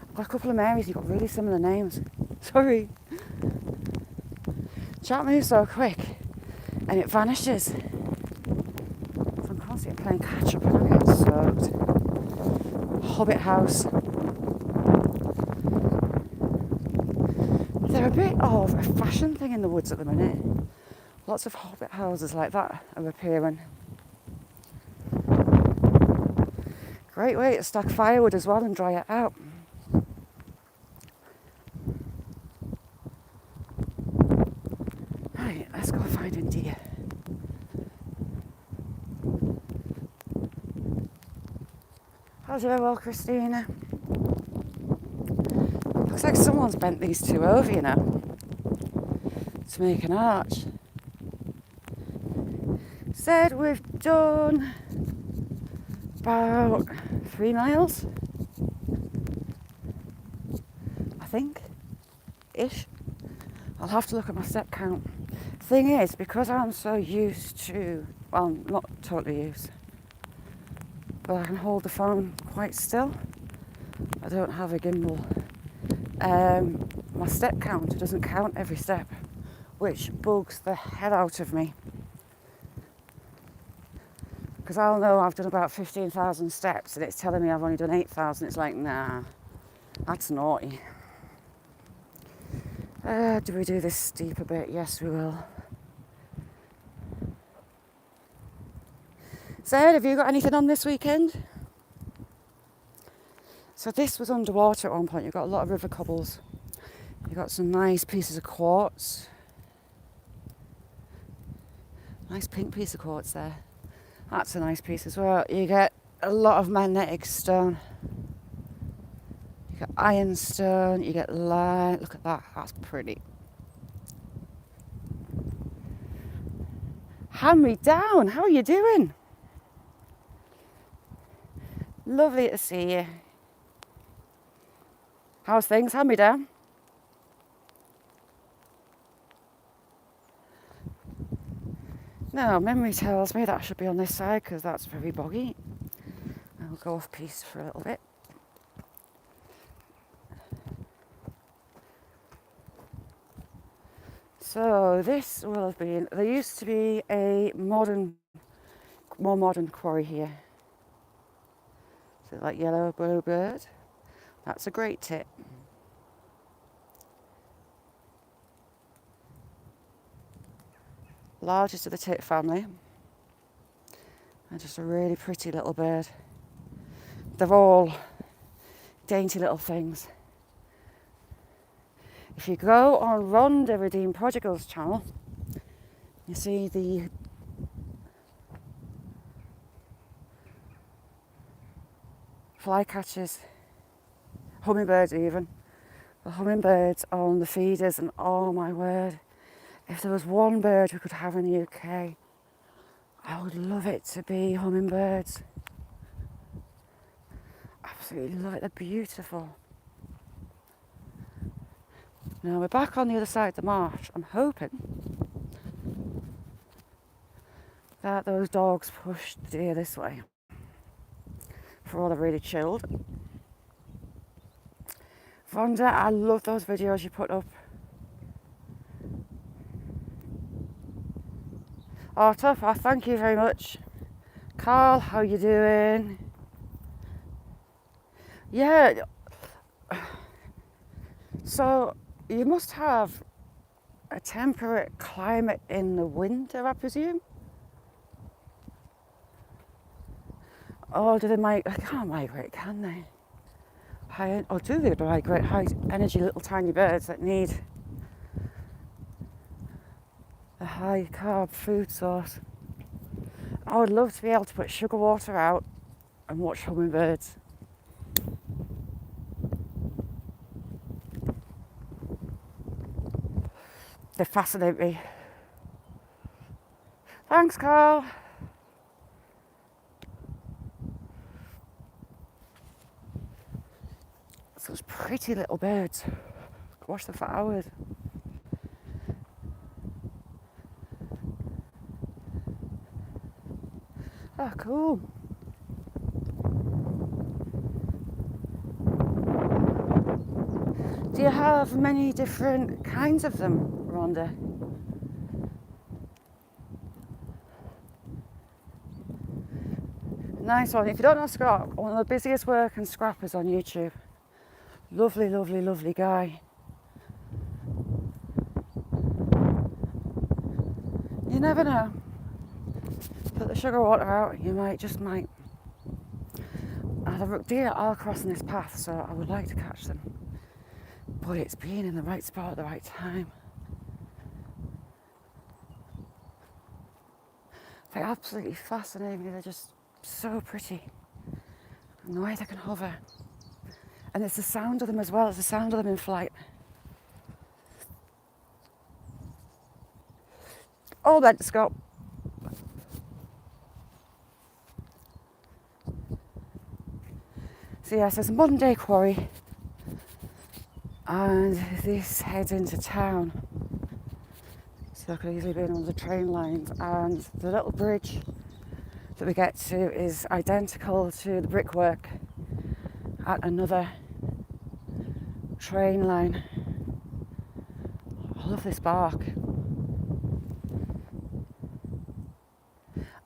I've got a couple of Marys. You've got really similar names. Sorry. Chat moves so quick, and it vanishes. So I'm constantly playing catch up, and I'm getting soaked. Hobbit house. They're a bit of a fashion thing in the woods at the minute. Lots of hobbit houses like that are appearing. Great way to stack firewood as well and dry it out. Right, let's go find India. How's your well, Christina? Looks like someone's bent these two over, you know, to make an arch. Said we've done about 3 miles, I think, ish. I'll have to look at my step count. Thing is, because I'm so used to, well, not totally used, but I can hold the phone quite still. I don't have a gimbal. My step counter doesn't count every step, which bugs the hell out of me. Because I'll know I've done about 15,000 steps and it's telling me I've only done 8,000. It's like, nah, that's naughty. Do we do this steep a bit? Yes, we will. Sarah, have you got anything on this weekend? So this was underwater at one point. You've got a lot of river cobbles. You've got some nice pieces of quartz. Nice pink piece of quartz there. That's a nice piece as well. You get a lot of magnetic stone. You get ironstone, you get light. Look at that, that's pretty. Hand me down, how are you doing? Lovely to see you. How's things? Hand me down. No, memory tells me that should be on this side because that's very boggy. I'll go off piste for a little bit. So this will have been, there used to be a more modern quarry here. So like yellow bluebird. That's a great tip. Largest of the tit family. And just a really pretty little bird. They're all dainty little things. If you go on Rhonda Redeem Prodigals channel, you see the flycatchers, hummingbirds even, the hummingbirds on the feeders, and oh my word, if there was one bird we could have in the UK, I would love it to be hummingbirds. Absolutely love it, they're beautiful. Now we're back on the other side of the marsh. I'm hoping that those dogs push the deer this way for all they're really chilled. Vonda, I love those videos you put up. Oh, tough. Oh, thank you very much. Carl, how you doing? Yeah. So you must have a temperate climate in the winter, I presume? Oh, do they migrate? They can't migrate, can they? Do they migrate high energy little tiny birds that need a high carb food source? I would love to be able to put sugar water out and watch hummingbirds. They fascinate me. Thanks, Carl. Such pretty little birds. Watch them for hours. Oh, cool. Do you have many different kinds of them, Rhonda? Nice one. If you don't know Scrap, one of the busiest working scrappers on YouTube. Lovely, lovely, lovely guy. You never know. Put the sugar water out, you might. The deer are crossing this path, so I would like to catch them. But it's being in the right spot at the right time. They absolutely fascinate me. They're just so pretty. And the way they can hover. And it's the sound of them as well. It's the sound of them in flight. All meant to go. So yes, there's a modern day quarry. And this heads into town. So I could easily be on one of the train lines. And the little bridge that we get to is identical to the brickwork at another train line. I love this bark.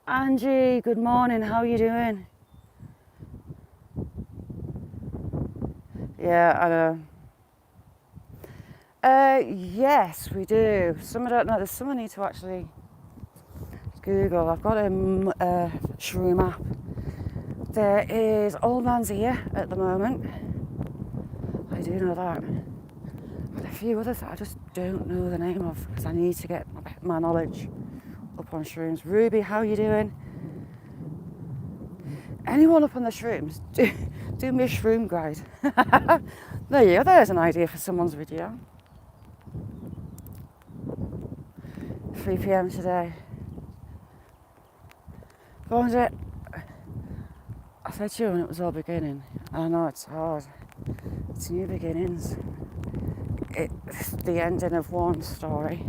Angie, good morning, how are you doing? Yeah, I know. Yes, we do. Some I don't know. There's some I need to actually Google. I've got a shroom app. There is Old Man's Ear at the moment. I do know that. And a few others that I just don't know the name of because I need to get my knowledge up on shrooms. Ruby, how are you doing? Anyone up on the shrooms? Do me a shroom guide. There you go. There's an idea for someone's video. 3 p.m. today. What was it? I said to you when it was all beginning. I know it's hard. It's new beginnings. It's the ending of one story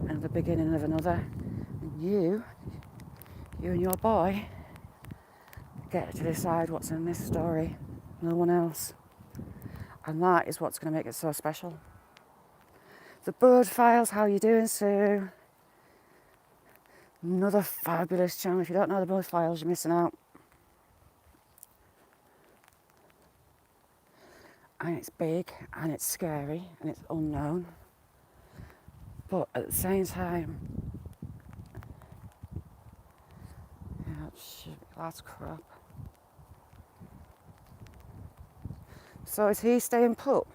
and the beginning of another. And you and your boy get to decide what's in this story. No one else. And that is what's going to make it so special. The Bird Files, how are you doing, Sue? Another fabulous channel. If you don't know the Bird Files, you're missing out. And it's big, and it's scary, and it's unknown. But at the same time, yeah, that's crap. So is he staying put?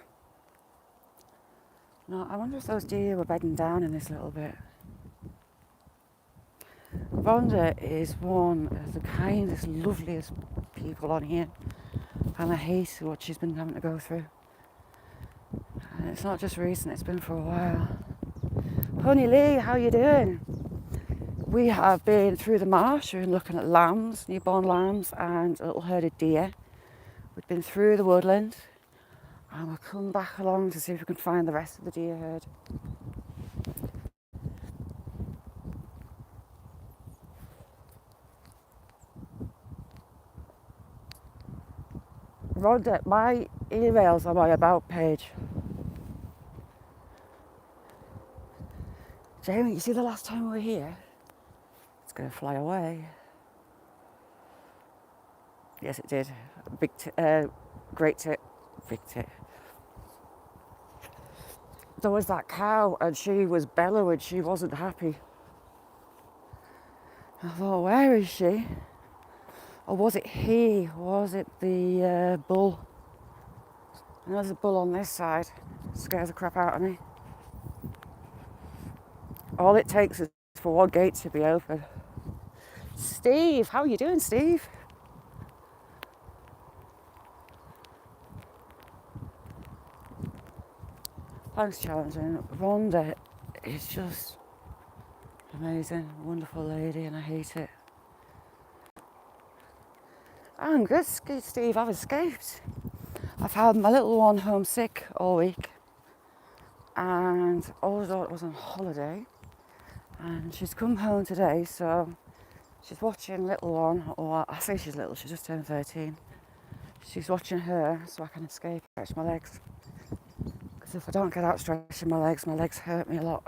No, I wonder if those deer were bedding down in this little bit. Rhonda is one of the kindest, loveliest people on here. And I hate what she's been having to go through. And it's not just recent, it's been for a while. Honey Lee, how you doing? We have been through the marsh, we've been looking at lambs, newborn lambs and a little herd of deer. We've been through the woodland and we'll come back along to see if we can find the rest of the deer herd. Rhonda, my emails are my about page. Jamie, you see the last time we were here? It's going to fly away. Yes, it did. Great tip. Big tip. There was that cow and she was bellowing. She wasn't happy. I thought, where is she? Or was it he? Was it the bull? And there's a bull on this side. Scares the crap out of me. All it takes is for one gate to be open. Steve, how are you doing, Steve? Thanks, challenging. Rhonda is just amazing, wonderful lady, and I hate it. I'm good, Steve. I've escaped. I've had my little one homesick all week, and older daughter was on holiday, and she's come home today, so she's watching little one, or I say she's little, she's just turned 13. She's watching her so I can escape, stretch my legs. Because if I don't get out stretching my legs hurt me a lot.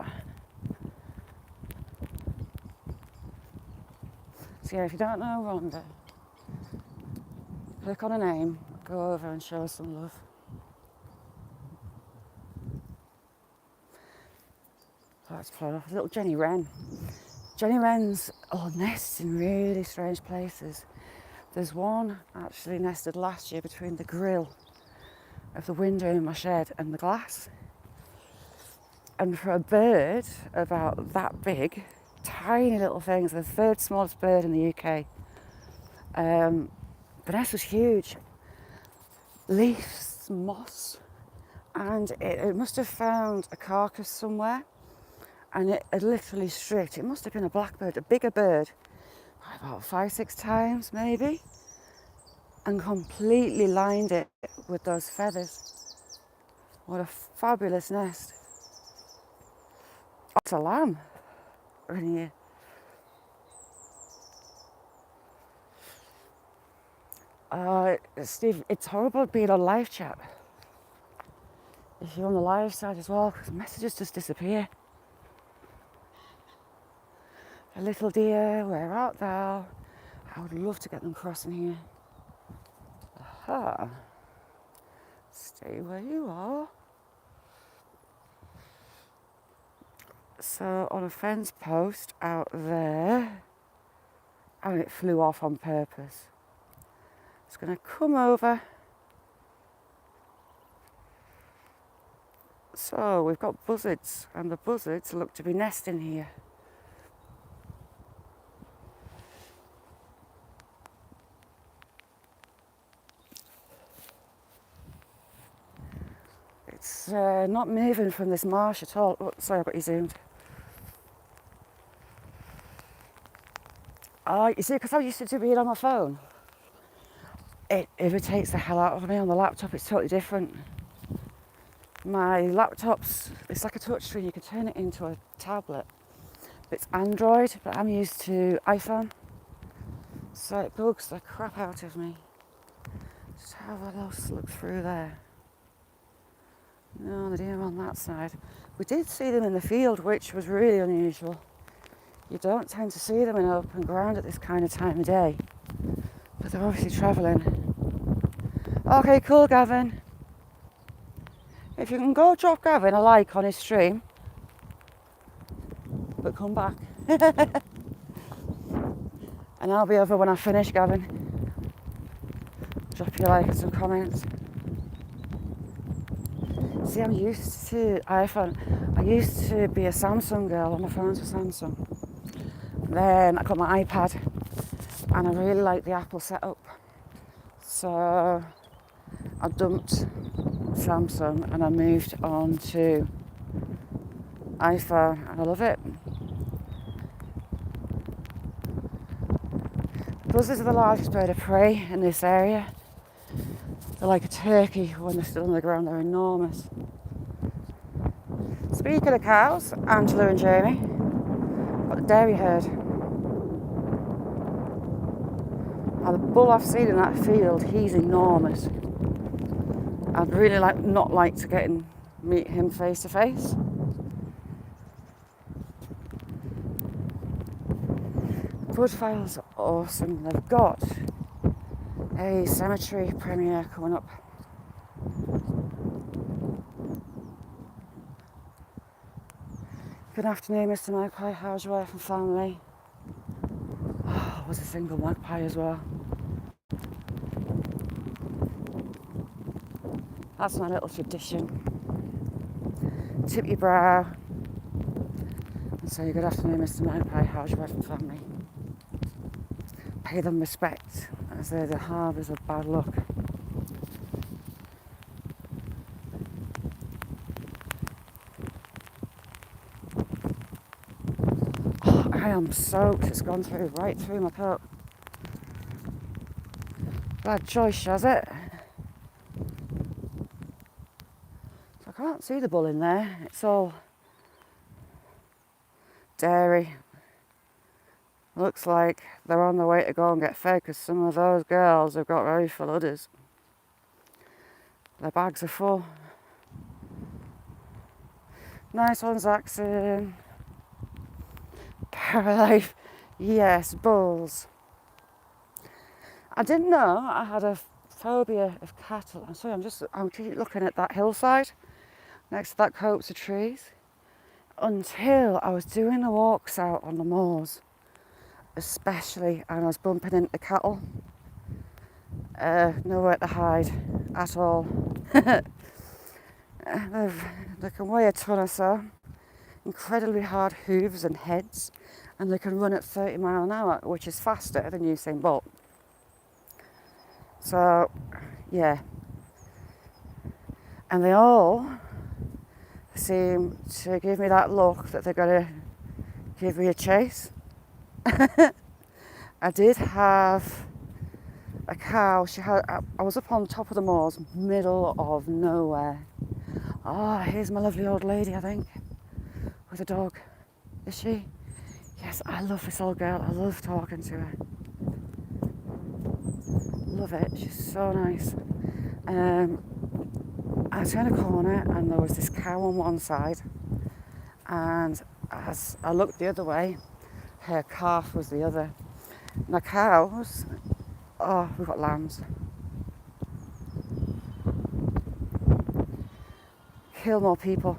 So yeah, if you don't know Rhonda, click on her name, go over and show her some love. Let's play off. Little Jenny Wren. Jenny Wrens nest in really strange places. There's one actually nested last year between the grill of the window in my shed and the glass. And for a bird about that big, tiny little things, the third smallest bird in the UK, the nest was huge. Leaves, moss, and it must have found a carcass somewhere, and it had literally stripped. It must have been a blackbird, a bigger bird, about 5-6 times maybe, and completely lined it with those feathers. What a fabulous nest. Oh, it's a lamb in here. Steve, it's horrible being on live chat. If you're on the live side as well, because messages just disappear. A little dear, where art thou? I would love to get them crossing here. Aha. Stay where you are. So on a fence post out there, and it flew off on purpose. It's going to come over. So we've got buzzards, and the buzzards look to be nesting here. It's not moving from this marsh at all. Oh, sorry, I got you zoomed. You see, because I'm used to being on my phone, it irritates the hell out of me. On the laptop, it's totally different. My laptop's, it's like a touchscreen. You can turn it into a tablet. It's Android, but I'm used to iPhone. So it bugs the crap out of me. Just have a little look through there. No, the deer on that side. We did see them in the field, which was really unusual. You don't tend to see them in open ground at this kind of time of day. But they're obviously travelling. Okay, cool, Gavin. If you can go drop Gavin a like on his stream, but come back. And I'll be over when I finish, Gavin. Drop your like and some comments. See, I'm used to iPhone. I used to be a Samsung girl. All my phones were Samsung. Then I got my iPad, and I really like the Apple setup. So I dumped Samsung and I moved on to iPhone and I love it. Buzzards are the largest bird of prey in this area. They're like a turkey when they're still on the ground, they're enormous. Speaking of cows, Angela and Jamie, got the dairy herd. Now the bull I've seen in that field, he's enormous. I'd really not like to meet him face to face. Woodfile's awesome. They've got a cemetery premiere coming up. Good afternoon, Mr. Magpie. How's your wife and family? Oh, I was a single magpie as well. That's my little tradition. Tip your brow and say good afternoon, Mr. Magpie. How's your wife and family? Pay them respect, as they're the harbours of bad luck. Oh, I am soaked. It's gone right through my coat. Bad choice, has it? So I can't see the bull in there. It's all dairy. Looks like they're on their way to go and get fed because some of those girls have got very full udders. Their bags are full. Nice one, Zaxon. Paralife. Yes, bulls. I didn't know I had a phobia of cattle. I'm sorry, I'm keep looking at that hillside next to that copse of trees until I was doing the walks out on the moors. Especially, and I was bumping into cattle. Nowhere to hide at all. They can weigh a ton or so. Incredibly hard hooves and heads, and they can run at 30 miles an hour, which is faster than Usain Bolt. So, yeah. And they all seem to give me that look that they're going to give me a chase. I did have a cow. I was up on top of the moors, middle of nowhere. Oh, here's my lovely old lady, I think, with a dog. Is she? Yes, I love this old girl. I love talking to her. Love it. She's so nice. I turned a corner and there was this cow on one side, and as I looked the other way, her calf was the other. Now cows, we've got lambs. Kill more people.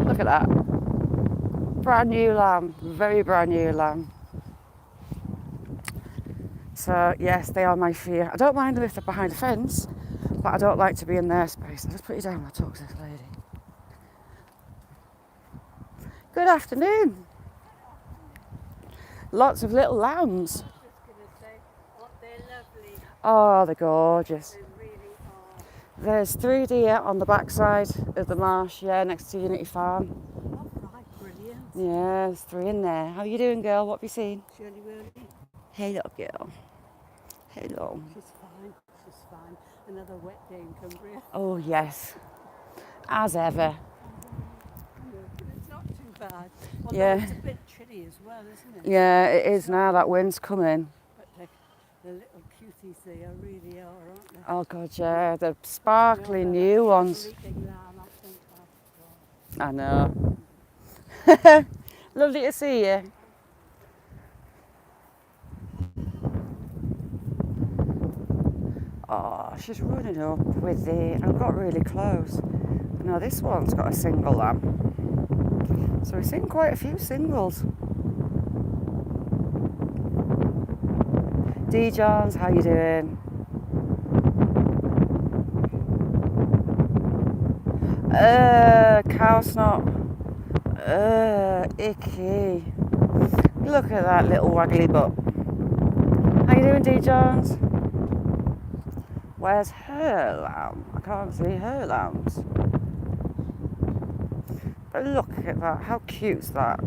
Look at that. Brand new lamb, very brand new lamb. So yes, they are my fear. I don't mind them if they're behind a fence, but I don't like to be in their space. I'll just put you down while I talk to this lady. Good afternoon. Lots of little lambs. I was just going to say, they're lovely. Oh, they're gorgeous. They really are. There's 3 deer on the backside of the marsh, next to Unity Farm. Oh, right, brilliant. Yeah, there's 3 in there. How you doing, girl? What have you seen? Shirley Whirly. Hello, girl. Hello. She's fine. Another wet day in Cumbria. Oh, yes. As ever. But it's not too bad. Although Yeah. it's a bit chilly as well, isn't it? Yeah, it is now. That wind's coming. But the little cuties they really are, aren't they? Oh, God, yeah. The sparkly new ones. Sleeping lamb, I think, I know. Lovely to see you. Oh, she's running up with I've got really close. Now this one's got a single lamb. So we've seen quite a few singles. D. Johns, how you doing? Cow snot. Icky. Look at that little waggly butt. How you doing, D. Johns? Where's her lamb? I can't see her lambs. But look at that, how cute's that?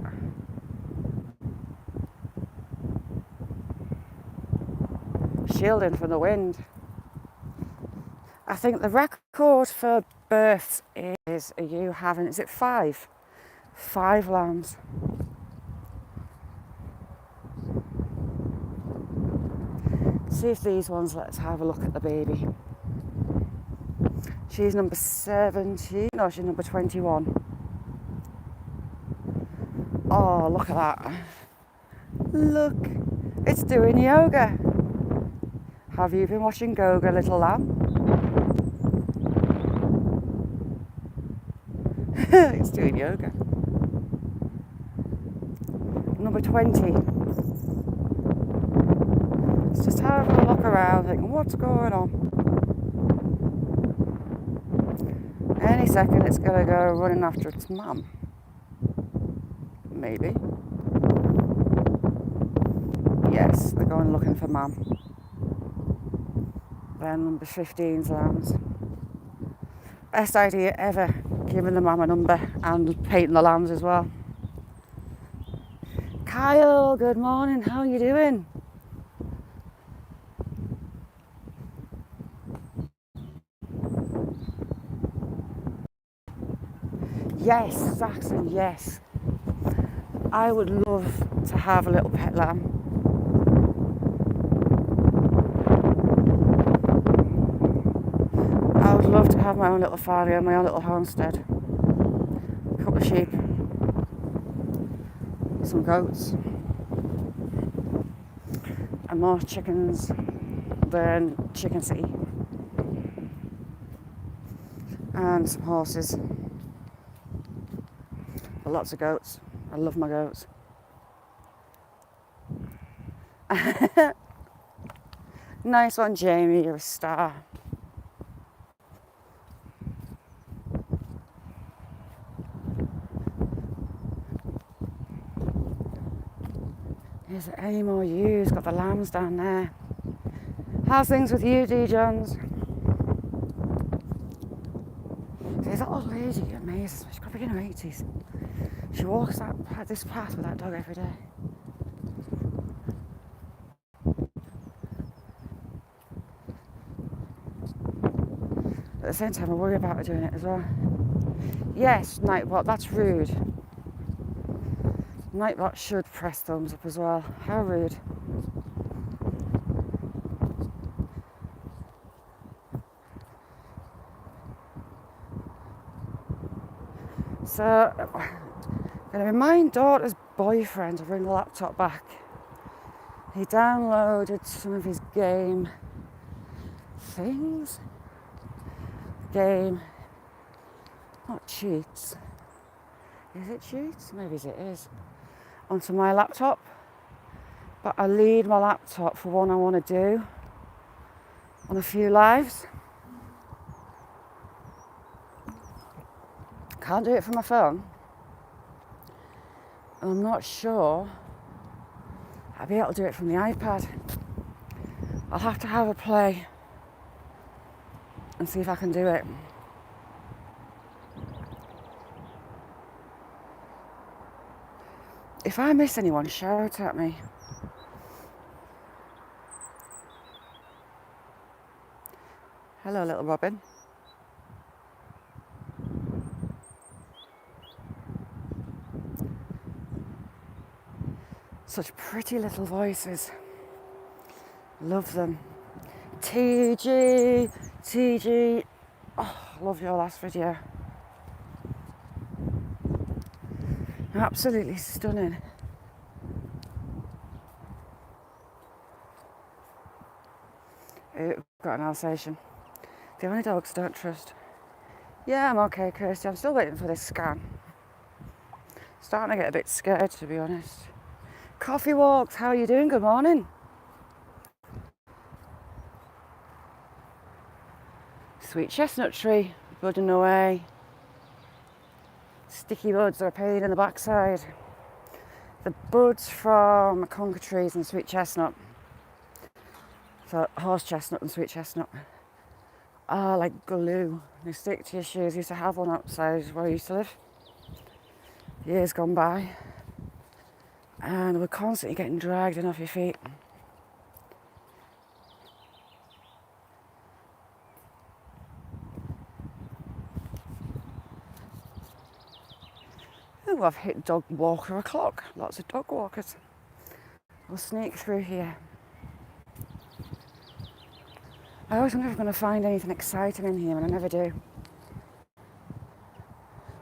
Shielding from the wind. I think the record for births is is it 5? 5 lambs. See if these ones, let's have a look at the baby. She's number 17, no, she's number 21. Oh, look at that. Look, it's doing yoga. Have you been watching Goga, little lamb? It's doing yoga. Number 20. It's just having a look around, thinking, what's going on? Any second it's going to go running after its mum. Maybe. Yes, they're going looking for mum. Then number 15's lambs. Best idea ever, giving the mum a number and painting the lambs as well. Kyle, good morning, how are you doing? Yes, Saxon, yes. I would love to have a little pet lamb. I would love to have my own little farm, my own little homestead. A couple of sheep, some goats, and more chickens than Chicken City. And some horses. But lots of goats. I love my goats. Nice one, Jamie, you're a star. Is there any more ewes? Got the lambs down there. How's things with you, D. Johns? There's that old lady who amazes me. She's probably in her 80s. She walks this path with that dog every day. At the same time, I worry about her doing it as well. Yes, Nightbot, that's rude. Nightbot should press thumbs up as well. How rude. So, I'm going to remind daughter's boyfriend to bring the laptop back. He downloaded some of his game things. Game, not cheats. Is it cheats? Maybe it is. Onto my laptop. But I need my laptop for one I want to do on a few lives. Can't do it from my phone. And I'm not sure I'll be able to do it from the iPad. I'll have to have a play and see if I can do it. If I miss anyone, shout at me. Hello, little Robin. Such pretty little voices. Love them. TG. Oh, love your last video. Absolutely stunning. Got an Alsatian. The only dogs I don't trust. Yeah, I'm okay, Kirsty. I'm still waiting for this scan. Starting to get a bit scared, to be honest. Coffee Walks, how are you doing? Good morning. Sweet chestnut tree, budding away. Sticky buds are a pain in the backside. The buds from conker trees and sweet chestnut. So horse chestnut and sweet chestnut. are like glue. They stick to your shoes. I used to have one outside where I used to live. Years gone by. And we're constantly getting dragged in off your feet. Oh, I've hit dog walker o'clock. Lots of dog walkers. We'll sneak through here. I always wonder if I'm going to find anything exciting in here, and I never do.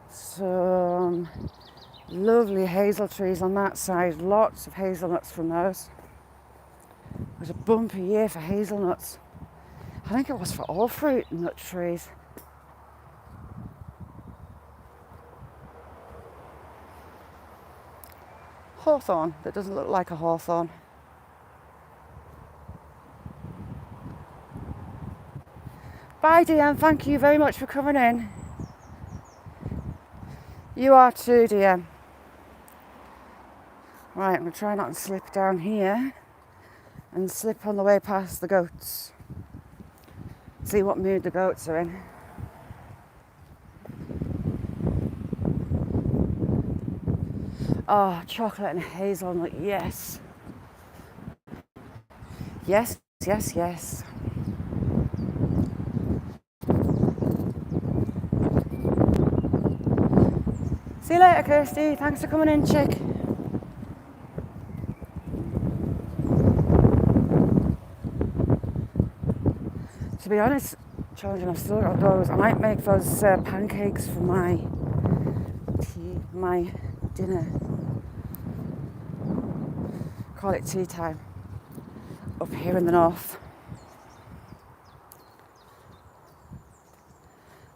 Some lovely hazel trees on that side. Lots of hazelnuts from those. It was a bumper year for hazelnuts. I think it was for all fruit and nut trees. Hawthorn that doesn't look like a hawthorn. Bye, DM. Thank you very much for coming in. You are too, DM. Right, I'm going to try not to slip down here and slip on the way past the goats. See what mood the goats are in. Oh, chocolate and hazelnut, yes. Yes, yes, yes. See you later, Kirsty. Thanks for coming in, chick. To be honest, children, I've still got those. I might make those pancakes for my tea, my dinner. Call it tea time up here in the north.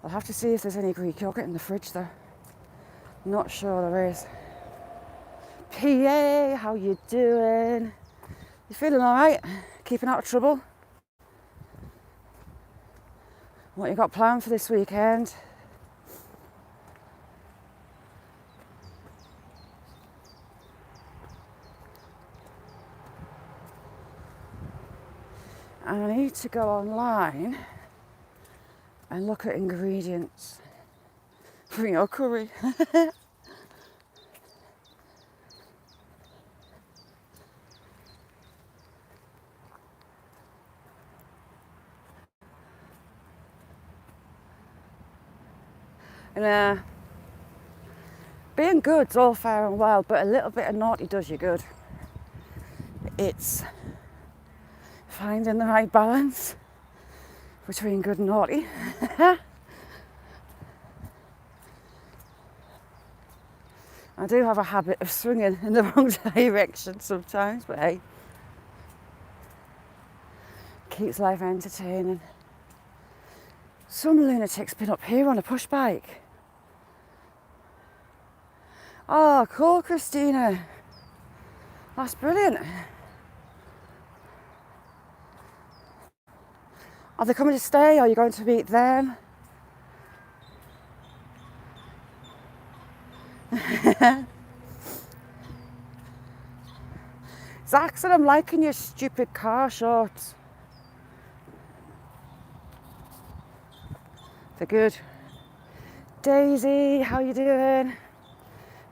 I'll have to see if there's any Greek yogurt in the fridge though. Not sure there is. PA, how you doing? You feeling alright? Keeping out of trouble? What you got planned for this weekend? And I need to go online and look at ingredients for your curry. And being good's all fair and well, but a little bit of naughty does you good. It's finding the right balance between good and naughty. I do have a habit of swinging in the wrong direction sometimes, but hey, keeps life entertaining. Some lunatic's been up here on a push bike. Oh, cool, Christina. That's brilliant. Are they coming to stay? Are you going to meet them? Zach said, I'm liking your stupid car shorts. They're good. Daisy, how you doing?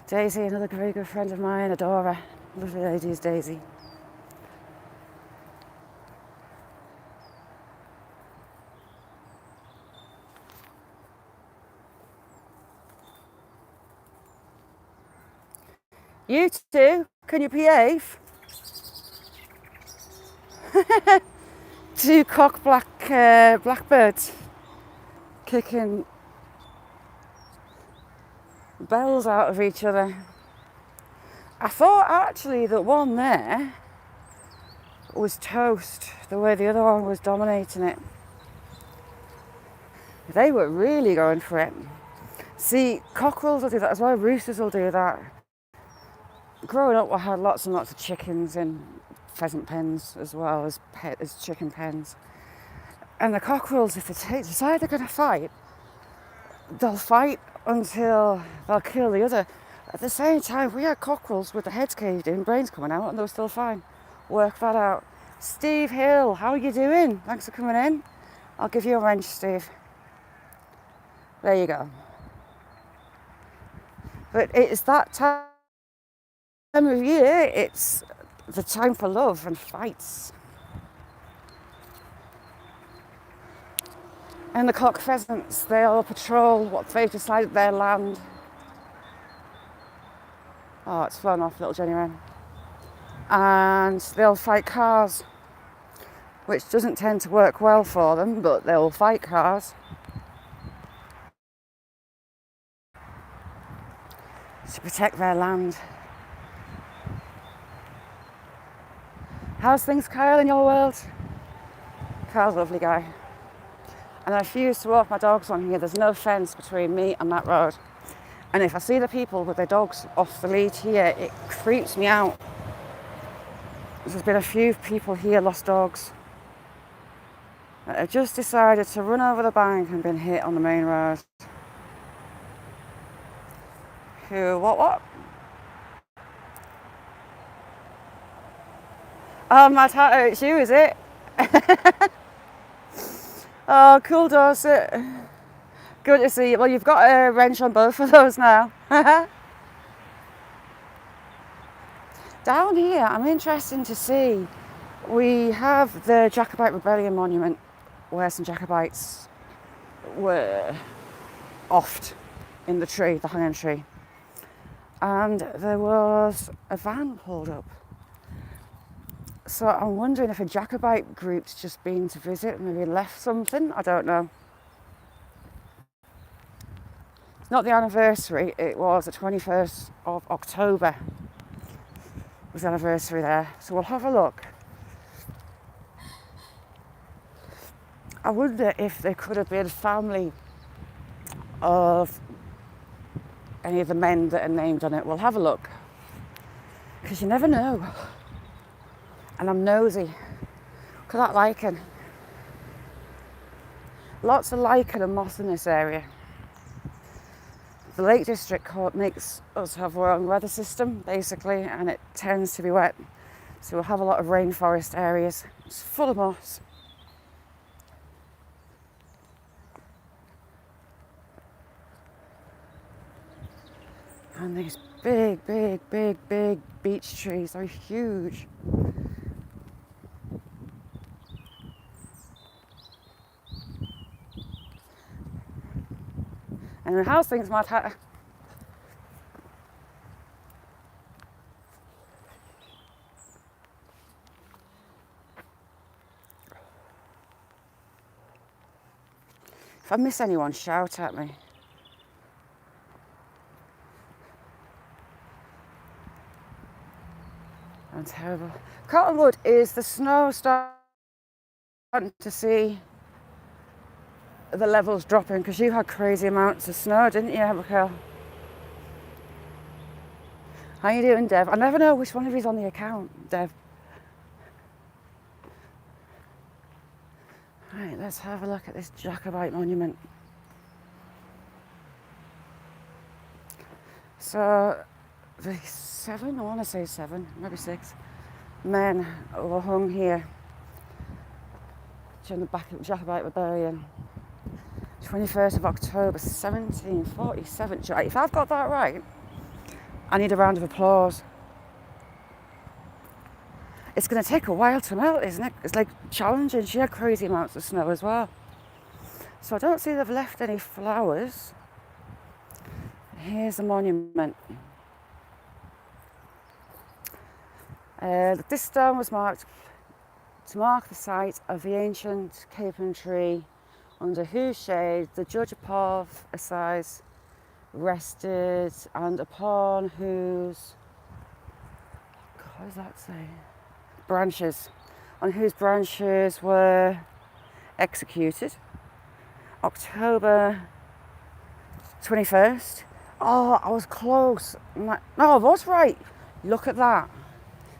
Daisy, another very good friend of mine, adore her. Lovely lady is Daisy. You two, can you behave? Two blackbirds kicking bells out of each other. I thought actually that one there was toast, the way the other one was dominating it. They were really going for it. See, cockerels will do that as well, roosters will do that. Growing up, I had lots and lots of chickens in pheasant pens as well as chicken pens. And the cockerels, if they decide they're going to fight, they'll fight until they'll kill the other. At the same time, we had cockerels with their heads caved in, brains coming out, and they were still fine. Work that out. Steve Hill, how are you doing? Thanks for coming in. I'll give you a wrench, Steve. There you go. But it's that time of year, it's the time for love and fights. And the cock pheasants, they'll patrol what they've decided their land. Oh, it's flown off, little Jenny Wren. And they'll fight cars, which doesn't tend to work well for them, but they'll fight cars to protect their land. How's things, Kyle, in your world? Kyle's a lovely guy. And I refuse to walk my dogs on here. There's no fence between me and that road. And if I see the people with their dogs off the lead here, it creeps me out. There's been a few people here lost dogs that have just decided to run over the bank and been hit on the main road. Who, what? Oh, my tattoo, it's you, is it? Oh, cool, Dorset. Good to see you. Well, you've got a wrench on both of those now. Down here, I'm interested to see, we have the Jacobite Rebellion monument where some Jacobites were offed in the tree, the hanging tree. And there was a van pulled up. So I'm wondering if a Jacobite group's just been to visit and maybe left something. I don't know. It's not the anniversary, it was the 21st of October. Was the anniversary there. So we'll have a look. I wonder if there could have been a family of any of the men that are named on it. We'll have a look. Because you never know. And I'm nosy. Look at that lichen. Lots of lichen and moss in this area. The Lake District makes us have our own weather system, basically, and it tends to be wet. So we'll have a lot of rainforest areas. It's full of moss. And these big, big, big, big beech trees, they're huge. And how's things, Matt? If I miss anyone, shout at me. I'm terrible. Cottonwood, is the snow starting to see the levels dropping? Because you had crazy amounts of snow, didn't you, Raquel? How you doing, Dev? I never know which one of you's on the account, Dev. Right, let's have a look at this Jacobite monument. So, the 7, I want to say 7, maybe 6 men were hung here during the back of Jacobite Rebellion. 21st of October, 1747. If I've got that right, I need a round of applause. It's going to take a while to melt, isn't it? It's like challenging. She had crazy amounts of snow as well. So I don't see they've left any flowers. Here's the monument. This stone was marked to mark the site of the ancient capon tree under whose shade the judge of assize rested, and upon whose, what does that say? Branches, on whose branches were executed. October 21st. Oh, I was close. No, I was right. Look at that.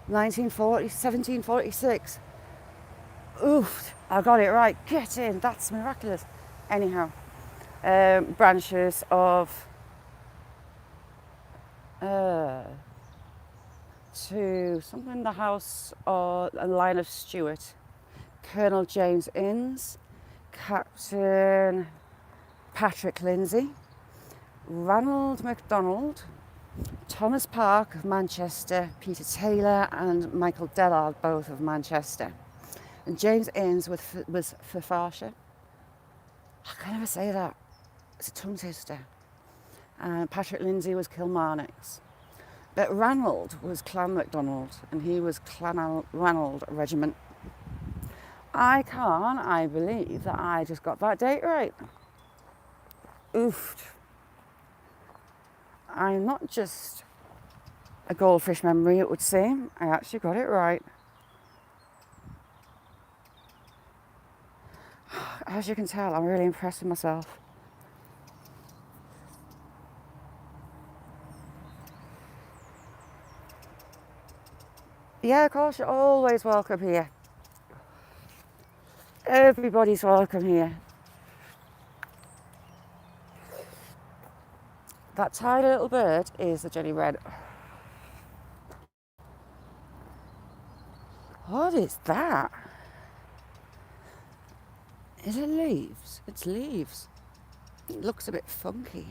1746. Oof, I got it right. Get in, that's miraculous. Anyhow, branches of to something in the house or a line of Stuart, Colonel James Innes, Captain Patrick Lindsay, Ranald MacDonald, Thomas Park of Manchester, Peter Taylor and Michael Dellard, both of Manchester. And James Innes was for Farshire. I can never say that. It's a tongue twister. And Patrick Lindsay was Kilmarnock's. But Ranald was Clan MacDonald, and he was Clan Ranald Regiment. I believe that I just got that date right. Oofed. I'm not just a goldfish memory, it would seem. I actually got it right. As you can tell, I'm really impressed with myself. Yeah, of course, you're always welcome here. Everybody's welcome here. That tiny little bird is the Jenny Wren. What is that? Is it leaves? It's leaves. It looks a bit funky.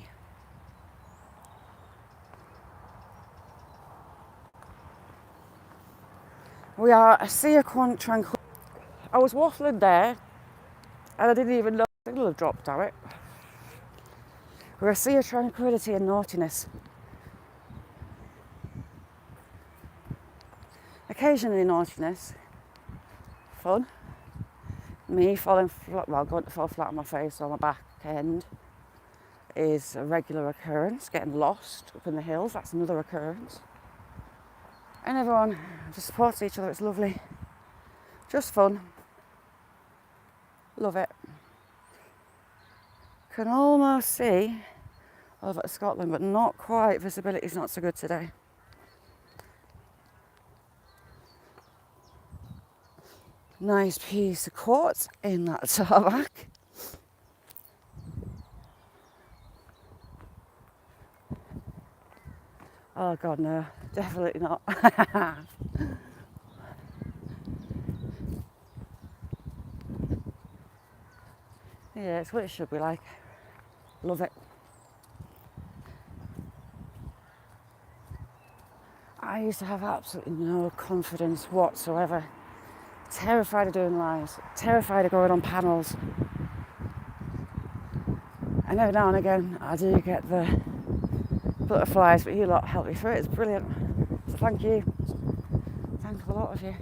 We are a sea of tranquility. I was waffling there and I didn't even know the signal had dropped, damn it. We're a sea of tranquility and naughtiness. Occasionally naughtiness. Fun. Me falling flat, well, going to fall flat on my face or my back end is a regular occurrence. Getting lost up in the hills, that's another occurrence. And everyone just supports each other, it's lovely. Just fun. Love it. Can almost see over at Scotland, but not quite. Visibility's not so good today. Nice piece of quartz in that tarmac. Oh God, no, definitely not. Yeah, it's what it should be like. Love it. I used to have absolutely no confidence whatsoever. Terrified of doing lives, terrified of going on panels. And every now and again I do get the butterflies, but you lot help me through it. It's brilliant. So thank you. Thank a lot of you.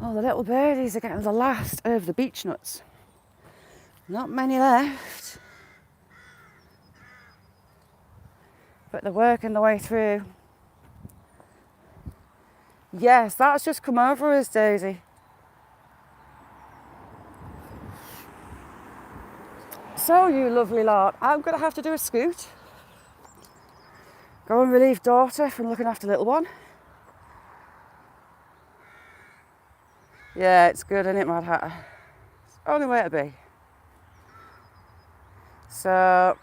Oh, the little birdies are getting the last of the beech nuts. Not many left, but they're working their way through. Yes, that's just come over us, Daisy. So, you lovely lot, I'm going to have to do a scoot. Go and relieve daughter from looking after little one. Yeah, it's good, isn't it, Mad Hatter? It's the only way to be. So,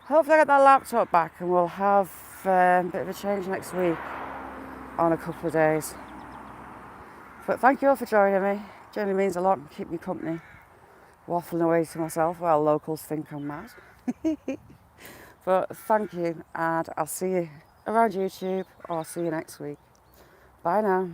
hopefully I get that laptop back and we'll have a bit of a change next week on a couple of days. But thank you all for joining me. It genuinely means a lot and keep me company. Waffling away to myself while locals think I'm mad. But thank you, and I'll see you around YouTube or see you next week. Bye now.